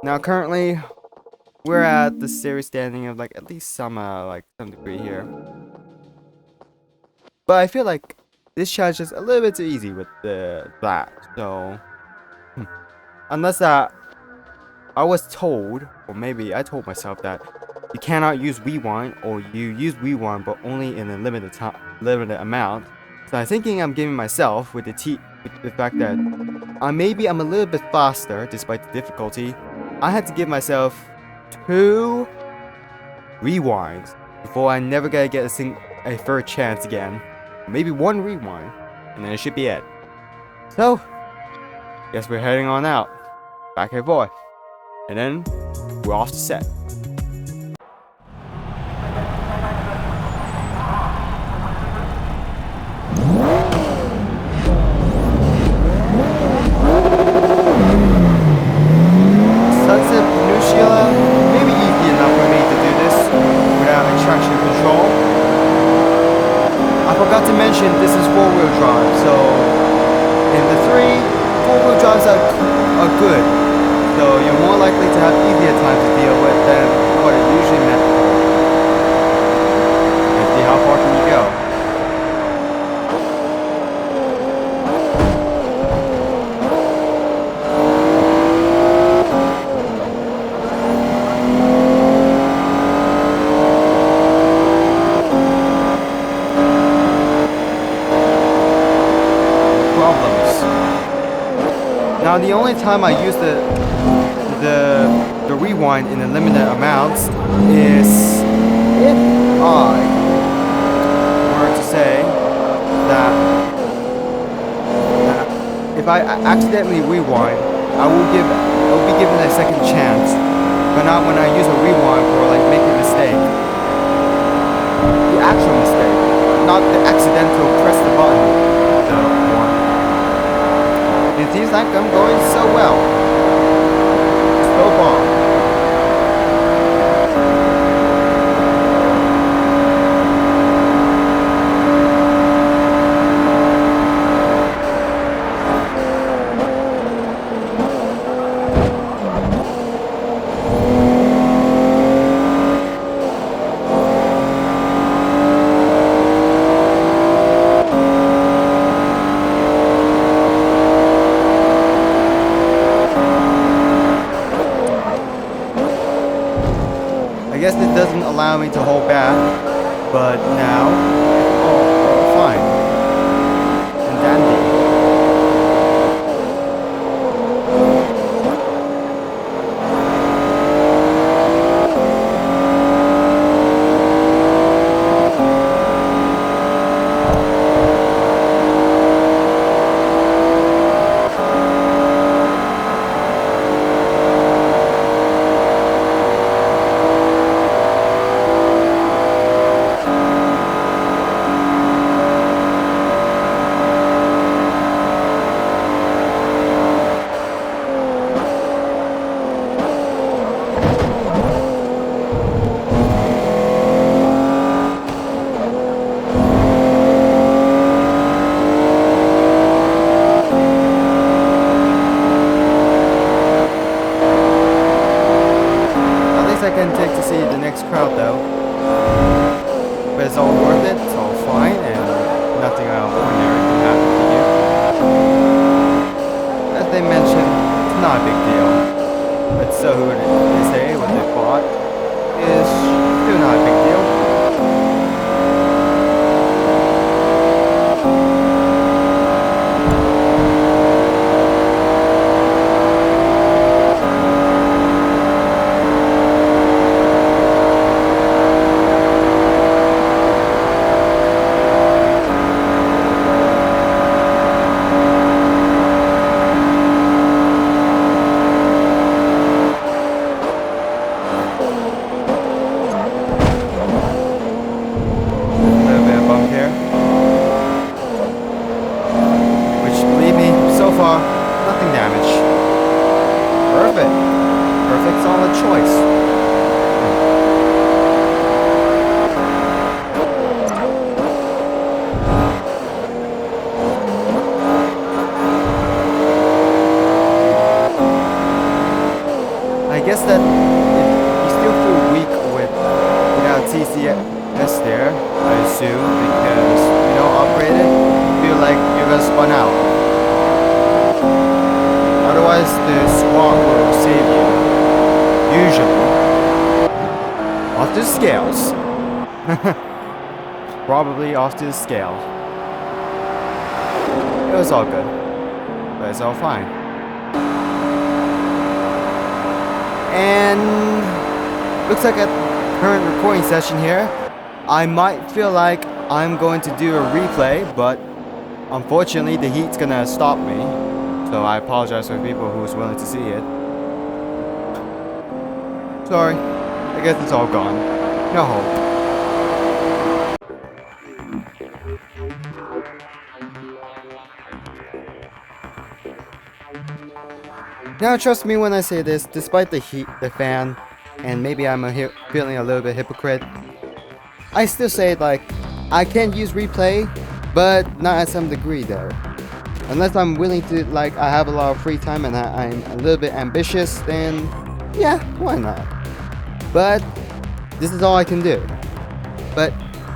Now currently we're at the series standing of like at least some degree here. But I feel like this challenge is a little bit too easy with that. So unless I was told, or maybe I told myself that you cannot use rewind, or you use rewind but only in a limited amount. So I'm thinking I'm giving myself with the fact that maybe I'm a little bit faster despite the difficulty. I had to give myself 2 rewinds before I never gonna get a third chance again. Maybe 1 rewind, and then it should be it. So, guess we're heading on out, back and forth, and then we're off to set. Sunset Peninsula, maybe easy enough for me to do this without a traction control. I forgot to mention this is 4-wheel drive, so in the 4-wheel drives are good, so you're more likely to have easier time to deal with than what it usually meant for. And see how far can you go. problems. Now the only time I use the rewind in a limited amounts is if I were to say that if I accidentally rewind, I will be given a second chance, but not when I use a rewind for like making a mistake. The actual mistake, not the accidental press the button. One. It seems like I'm going so well. So far. I guess it doesn't allow me to hold back, but now it's all fine and dandy. I can take to see the next crowd though, but it's all worth it, it's all fine, and nothing out of ordinary can happen to you. As they mentioned, it's not a big deal, but so who they say what they bought is still not a big deal. Nothing damage. Perfect. Perfect solid choice. I guess that you still feel weak without TCS there, I assume, because you don't upgrade it, you feel like you're gonna spun out. Otherwise, the swap will save you. Usually. Off the scales. Probably off to the scale. It was all good. But it's all fine. And looks like at current recording session here, I might feel like I'm going to do a replay, but unfortunately the heat's gonna stop me. So I apologize for people who's willing to see it. Sorry, I guess it's all gone. No hope. Now trust me when I say this, despite the heat, the fan, and maybe I'm feeling a little bit hypocrite, I still say like, I can use replay, but not at some degree though. Unless I'm willing to, like, I have a lot of free time and I'm a little bit ambitious, then yeah, why not? But this is all I can do. But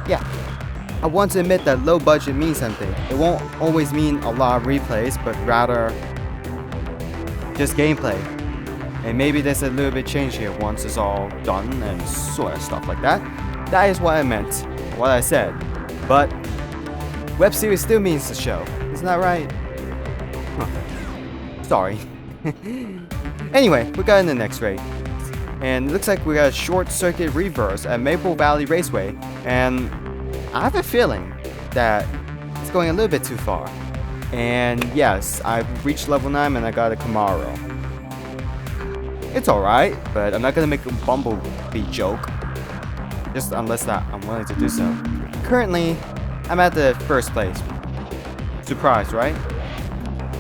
yeah, I want to admit that low budget means something. It won't always mean a lot of replays, but rather just gameplay. And maybe there's a little bit change here once it's all done and sort of stuff like that. That is what I meant, what I said. But web series still means the show, isn't that right? Sorry. Anyway, we got in the next race. And it looks like we got a short circuit reverse at Maple Valley Raceway. And I have a feeling that it's going a little bit too far. And yes, I've reached level 9 and I got a Camaro. It's alright, but I'm not gonna make a Bumblebee joke. Just unless that I'm willing to do so. Currently, I'm at the first place. Surprise, right?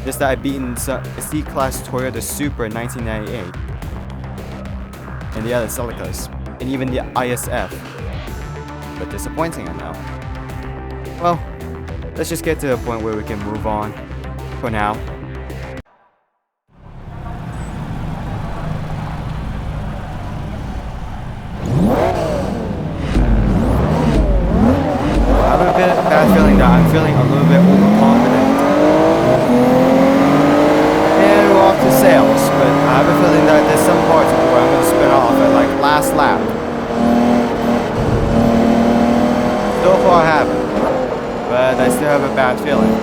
Just that I've beaten a C-Class Toyota Supra in 1998. And the other Celicas. And even the ISF. But disappointing, I know. Well, let's just get to a point where we can move on. For now. I have a bad feeling that I'm feeling a little bit overconfident. And we're off to sales, but I have a feeling that there's some parts where I'm going to spin off at like last lap. So far I haven't, but I still have a bad feeling.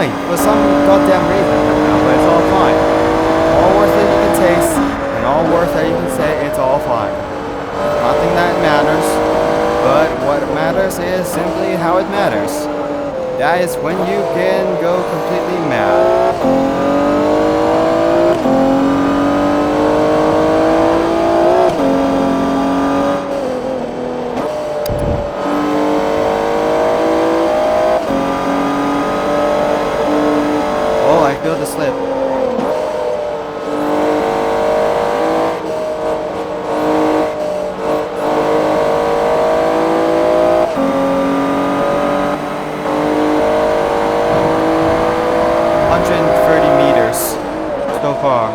For some goddamn reason, but it's all fine. All worth that you can taste, and all worth that you can say, it's all fine. Nothing that matters, but what matters is simply how it matters. That is when you can go completely mad. Feel the slip. So far.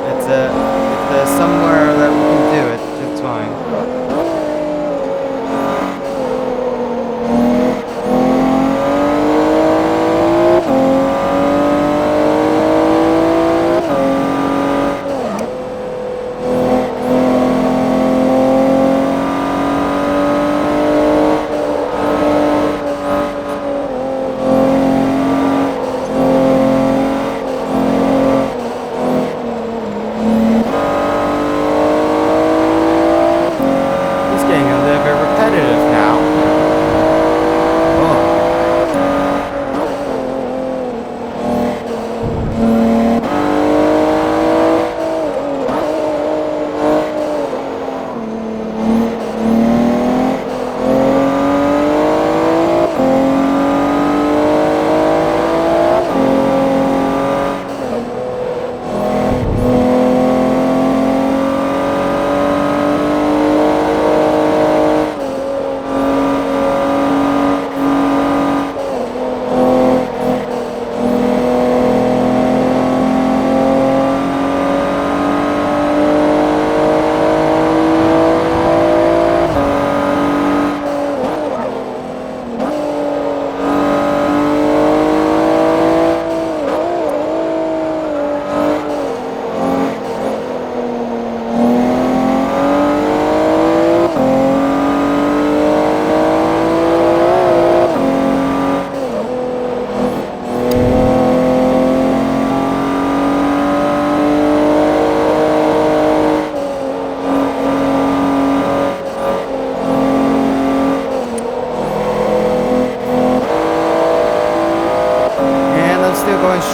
It's somewhere that we can do it. It's fine.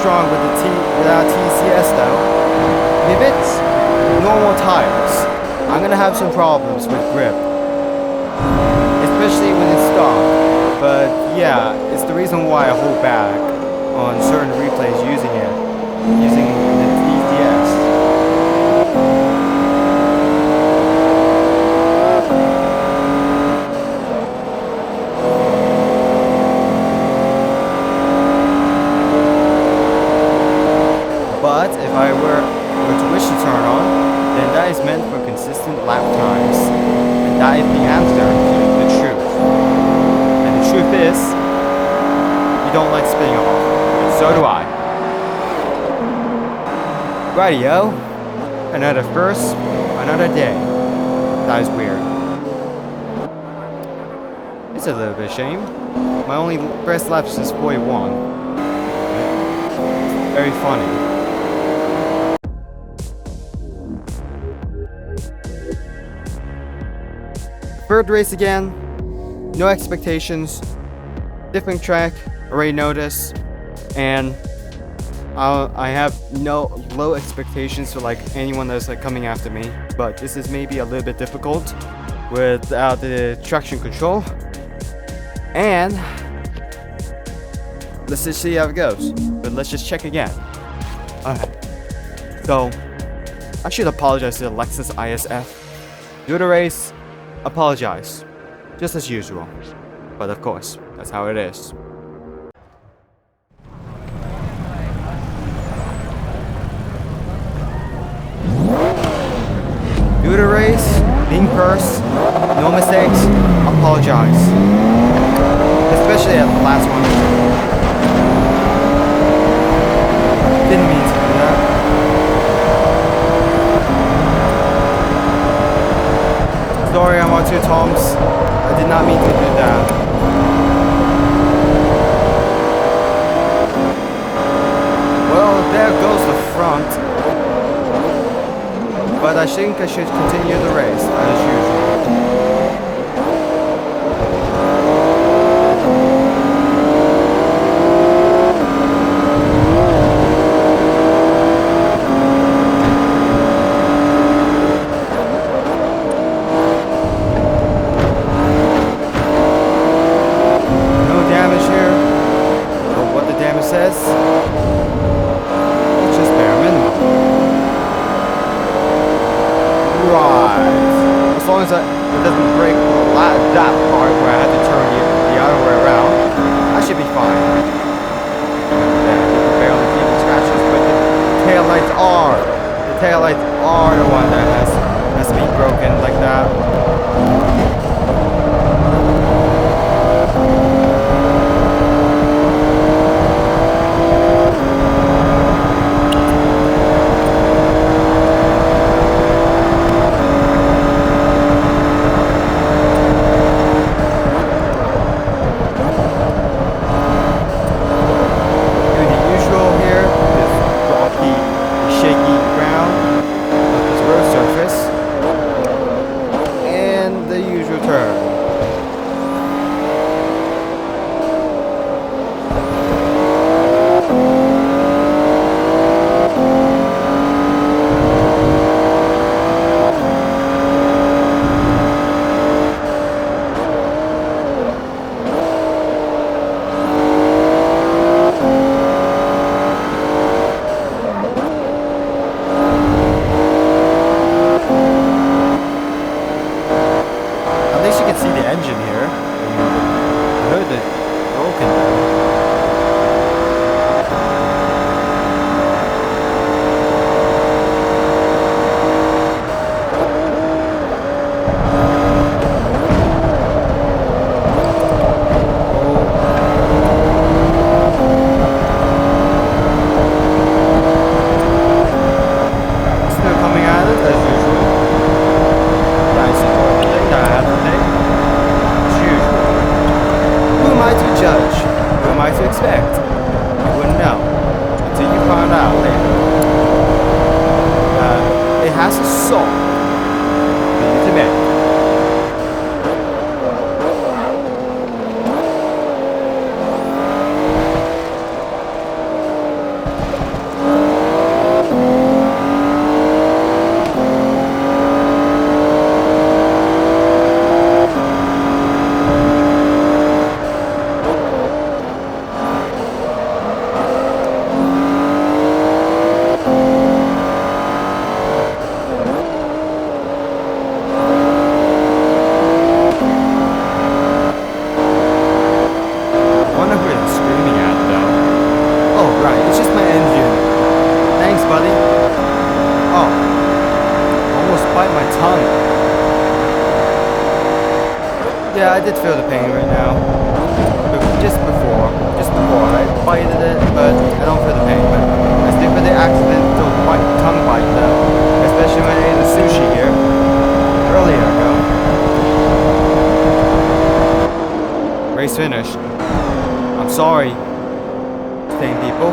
Strong without TCS though. If it's normal tires, I'm gonna have some problems with grip, especially when it's stock. But yeah, it's the reason why I hold back on certain replays using the TCS. measurement for consistent lap times. And that is the answer to the truth. And the truth is, you don't like spinning off. And so do I. Rightio. Another first, another day. That is weird. It's a little bit of a shame. My only best laps is 41. Very funny. Third race again. No expectations. Different track. Already noticed. And I have no low expectations for like anyone that's like coming after me, but this is maybe a little bit difficult without the traction control. And let's just see how it goes. But let's just check again. Alright. So I should apologize to the Lexus ISF. Do the race, apologize. Just as usual. But of course, that's how it is. Do the race, being first, no mistakes, apologize. Especially at the last one. Didn't mean to do that. Sorry, I'm on 2 toms. I did not mean to do that. Well, there goes the front. But I think I should continue the race, as usual. No damage here. But what the damage says, it's just bare minimum. Right. As long as it doesn't break that part where I had to turn the other way around, I should be fine. Yeah, barely keeping scratches, but the taillights are the one that has to be broken like that. Yeah, I did feel the pain right now. Just before I bited it, but I don't feel the pain. But I stick with the accidental tongue bite though, especially when I ate the sushi here earlier ago. Race finished. I'm sorry, same people.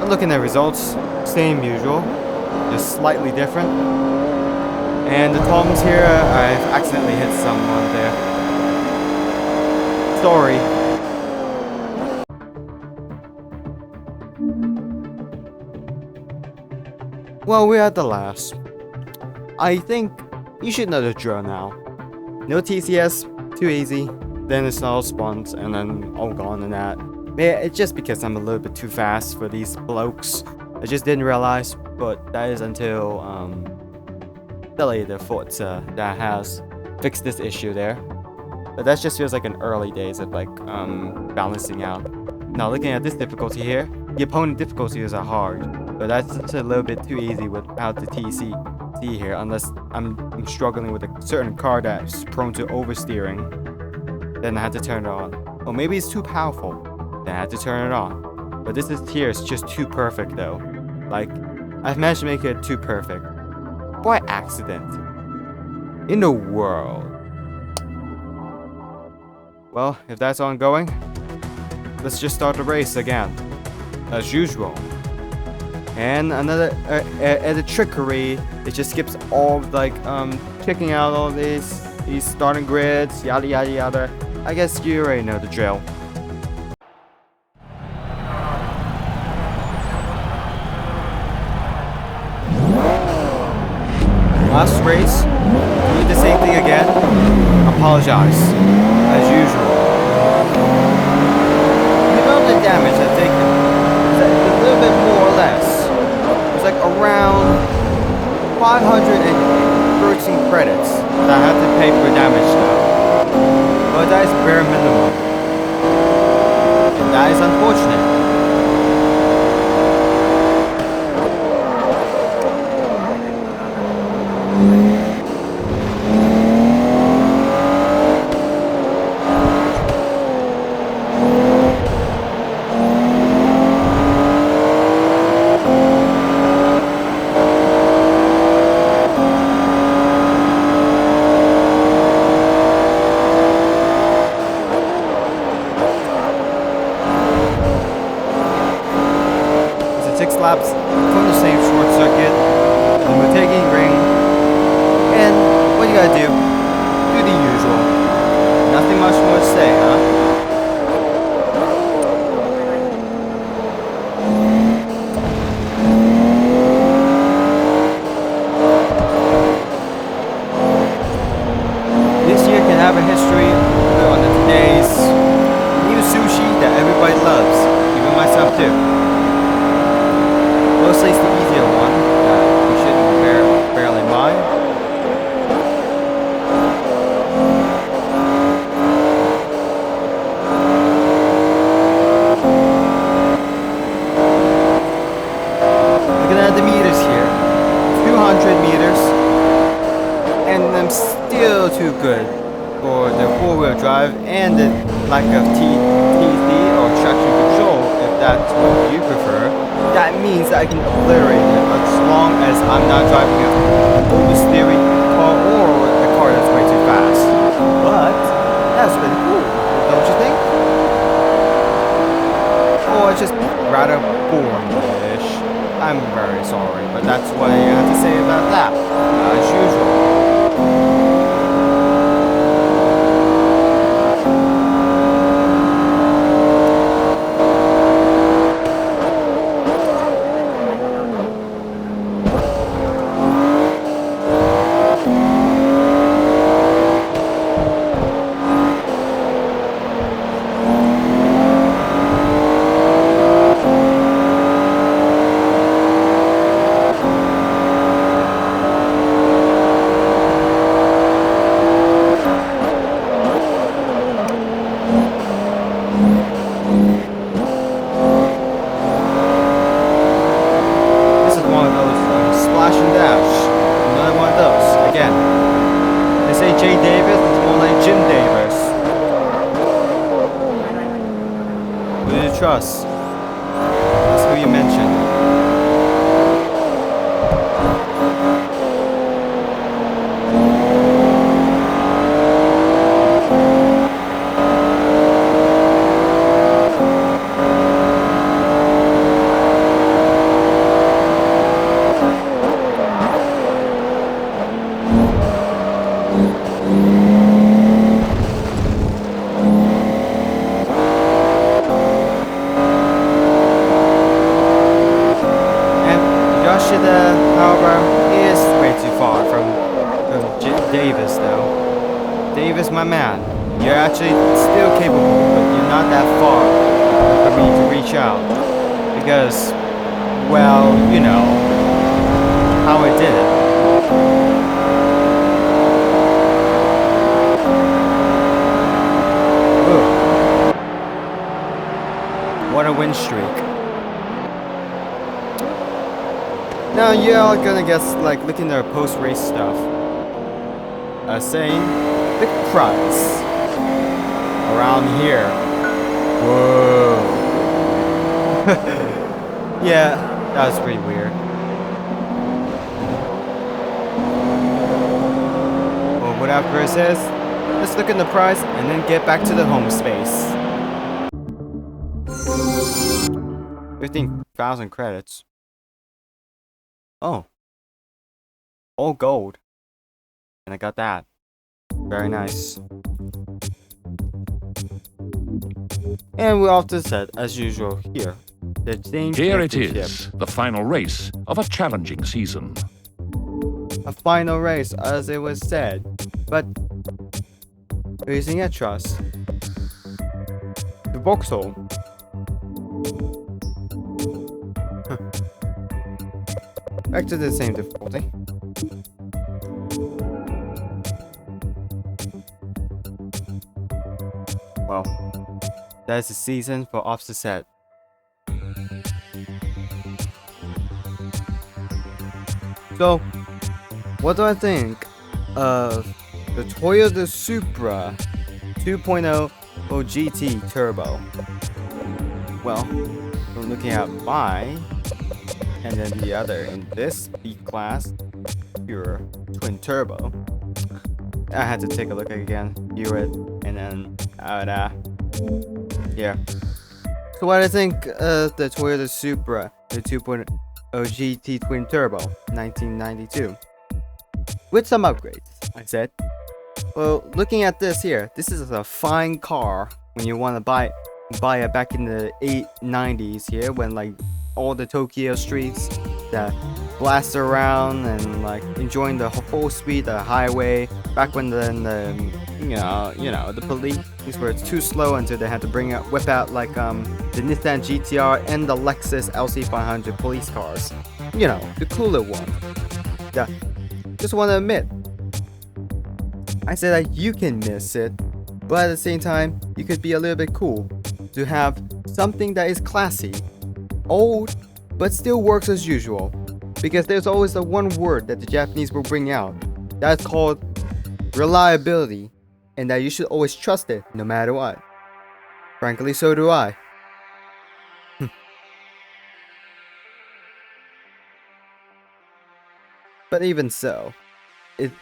I'm looking at results, same usual, just slightly different. And the problems here, I've accidentally hit someone there. Sorry. Well, we're at the last. I think you should know the drill now. No TCS, too easy. Then it's all spawns, and then all gone and that. Yeah, it's just because I'm a little bit too fast for these blokes. I just didn't realize, but that is until the Forza that has fixed this issue there. But that just feels like an early days of like balancing out. Now looking at this difficulty here, the opponent difficulties are hard, but that's just a little bit too easy without the TC here, unless I'm struggling with a certain car that's prone to oversteering. Then I had to turn it on. Or maybe it's too powerful. Then I had to turn it on. But this tier is just too perfect though. Like, I've managed to make it too perfect. By accident. In the world. Well, if that's ongoing, let's just start the race again. As usual. And another the trickery, it just skips all like checking out all these starting grids, yada yada yada. I guess you already know the drill. Last race, do the same thing again. Apologize, as usual. You know the damage I've taken is a little bit more or less. It's like around 513 credits that I have to pay for damage now. But that is bare minimum. And that is unfortunate. Laps from the same short circuit, and we're taking ring, and what you gotta do the usual. Nothing much more to say, huh? This year can have a history on the today's new sushi that everybody loves, even myself too. Mostly it's the easier one that you shouldn't barely mind. Looking at the meters here, 200 meters, and I'm still too good for the four-wheel drive and the lack of TC or traction control, if that's what you prefer. That means that I can obliterate it as long as I'm not driving an oversteering car or a car that's way too fast. But that's pretty cool, don't you think? Or it's just rather boring-ish. I'm very sorry, but that's what I have to say about that, as usual. trust. That's who you mentioned. However, is way too far from Davis, though. Davis, my man, you're actually still capable, but you're not that far for me to reach out. Because, well, you know, how I did it. Ooh. What a win streak. Now you're all gonna guess, like, looking at post-race stuff. Saying the price around here. Whoa. Yeah, that was pretty weird. Well, whatever it says, let's look at the price and then get back to the home space. 15,000 credits. Oh. All gold. And I got that. Very nice. And we're off to set, as usual, here. Here it is, the final race of a challenging season. A final race, as it was said. But, using a trust. The Vauxhall. Back to the same difficulty. Well, that's the season for offset. So, what do I think of the Toyota Supra 2.0 GT Turbo? Well, from looking at mine, and then the other in this B-Class, pure twin turbo. I had to take a look again, view it, and then yeah. So what do I think of the Toyota Supra, the 2.0 GT twin turbo, 1992, with some upgrades, I said. Well, looking at this here, this is a fine car when you want to buy it back in the 90s here, when like all the Tokyo streets that blast around and like enjoying the full speed the highway, back when the the police were too slow until they had to whip out like the Nissan GTR and the Lexus LC500 police cars, the cooler one. Yeah, just want to admit, I said that you can miss it, but at the same time you could be a little bit cool to have something that is classy, old, but still works as usual, because there's always the one word that the Japanese will bring out, that's called reliability, and that you should always trust it no matter what. Frankly, so do I. But even so, it's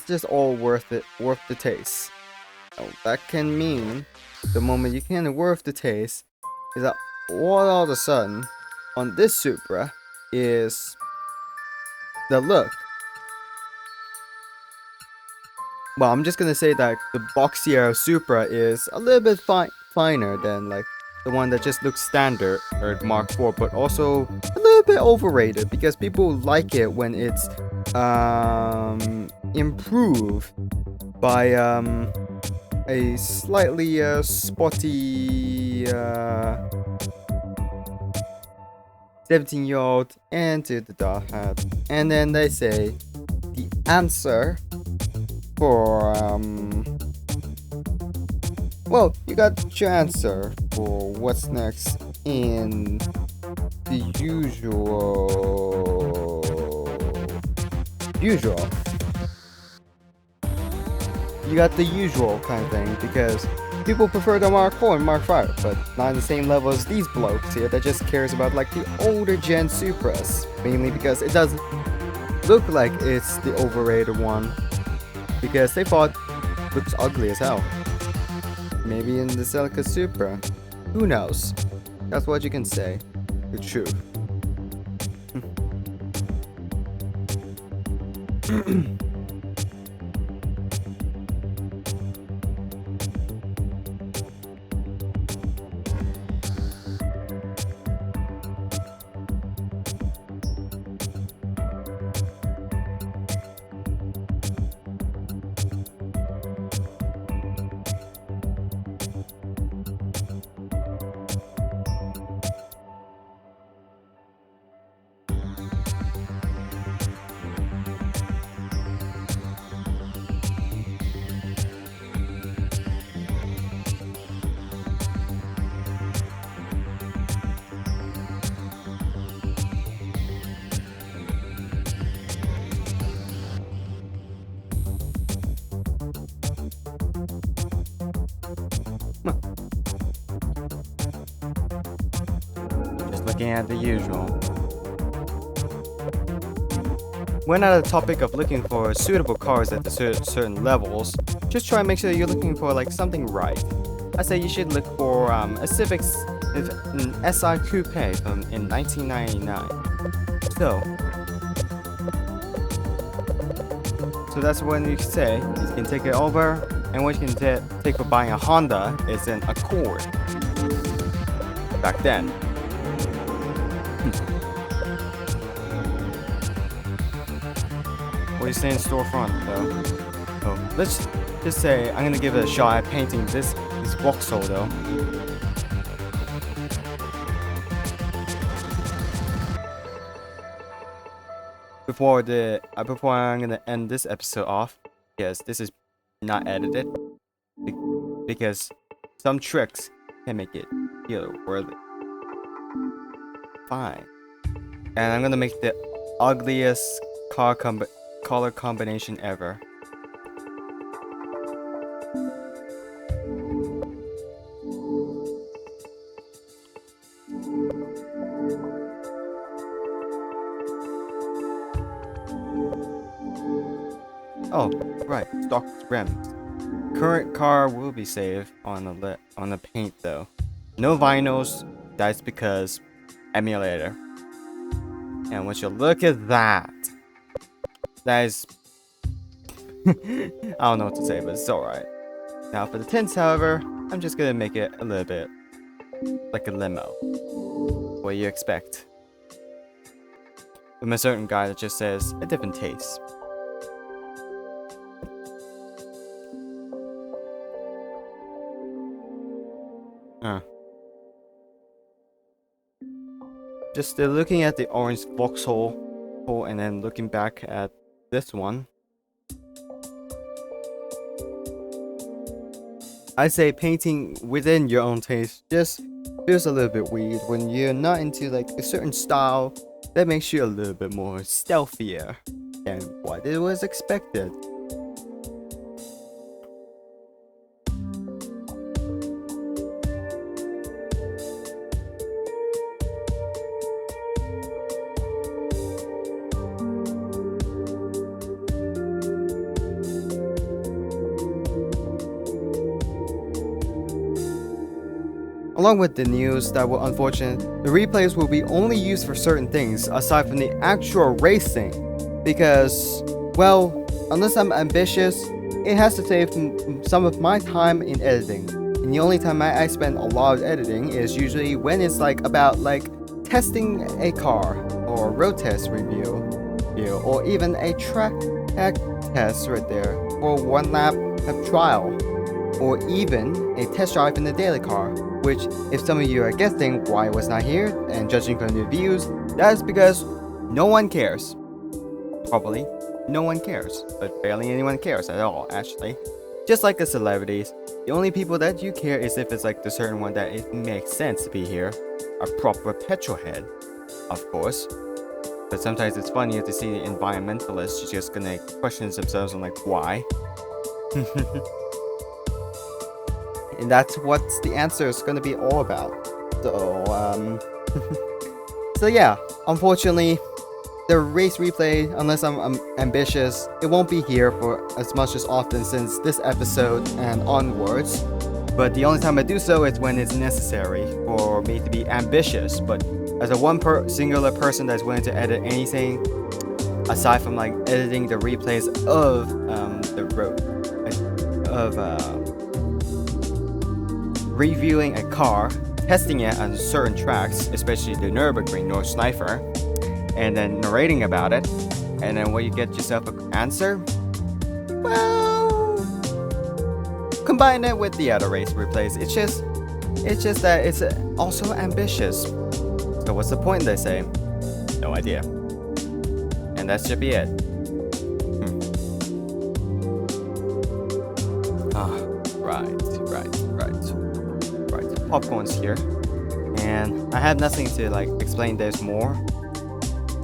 just all worth the taste. Oh, that can mean the moment you can worth the taste is that all of a sudden on this Supra is the look. Well, I'm just gonna say that the boxier Supra is a little bit finer than like the one that just looks standard or Mark IV, but also a little bit overrated because people like it when it's improved by a slightly spotty 17-year-old into the dot hat. And then they say the answer for well, you got your answer for what's next in the usual. You got the usual kind of thing, because People prefer the Mark 4 and Mark 5, but not on the same level as these blokes here that just cares about like the older gen Supras, mainly because it does look like it's the overrated one, because they thought it looks ugly as hell. Maybe in the Celica Supra, who knows? That's what you can say, the truth. Just looking at the usual. When at the topic of looking for suitable cars at the certain levels, just try and make sure you're looking for like something right. I say you should look for a Civic, an SI Coupe in 1999. So that's when you say you can take it over, and what you can take for buying a Honda is an Accord. Back then. What do you say in storefront though? Oh, let's just say I'm gonna give it a shot at painting this Vauxhall though. Before I'm gonna end this episode off, because this is not edited, because some tricks can make it feel worthy. Fine. And I'm gonna make the ugliest color combination ever. Oh, right, stock rims. Current car will be saved on the paint though. No vinyls, that's because emulator. And once you look at that is I don't know what to say, but it's alright. Now for the tints, however, I'm just gonna make it a little bit like a limo. What you expect from a certain guy that just says a different taste. Just looking at the orange Vauxhall and then looking back at this one, I say painting within your own taste just feels a little bit weird when you're not into like a certain style that makes you a little bit more stealthier than what it was expected. Along with the news that will unfortunate, the replays will be only used for certain things aside from the actual racing, because, well, unless I'm ambitious, it has to save some of my time in editing. And the only time I spend a lot of editing is usually when it's like about like testing a car, or road test review, or even a track test right there, or one lap of trial, or even a test drive in the daily car. Which, if some of you are guessing why I was not here and judging from the views, that is because no one cares. Probably, no one cares, but barely anyone cares at all, actually. Just like the celebrities, the only people that you care is if it's like the certain one that it makes sense to be here. A proper petrol head, of course. But sometimes it's funnier to see the environmentalists just gonna question themselves on like why. And that's what the answer is going to be all about. So, so yeah, unfortunately, the race replay, unless I'm ambitious, it won't be here for as much as often since this episode and onwards. But the only time I do so is when it's necessary for me to be ambitious. But as a singular person that's willing to edit anything, aside from like editing the replays of the road, of reviewing a car, testing it on certain tracks, especially the Nürburgring North Sniper, and then narrating about it, and then when you get yourself an answer, well, combine it with the other race replays. It's just that it's also ambitious. So what's the point, they say? No idea. And that should be it. Right. Popcorn's here. And I have nothing to like explain this more.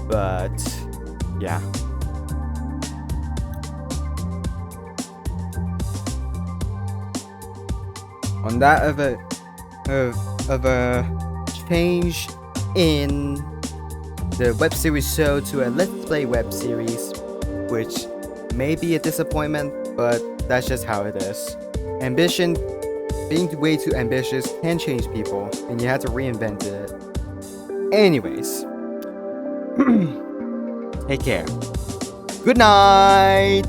But yeah. On that of a change in the web series show to a Let's Play web series, which may be a disappointment, but that's just how it is. Ambition, being way too ambitious can change people, and you have to reinvent it. Anyways, take care. Good night!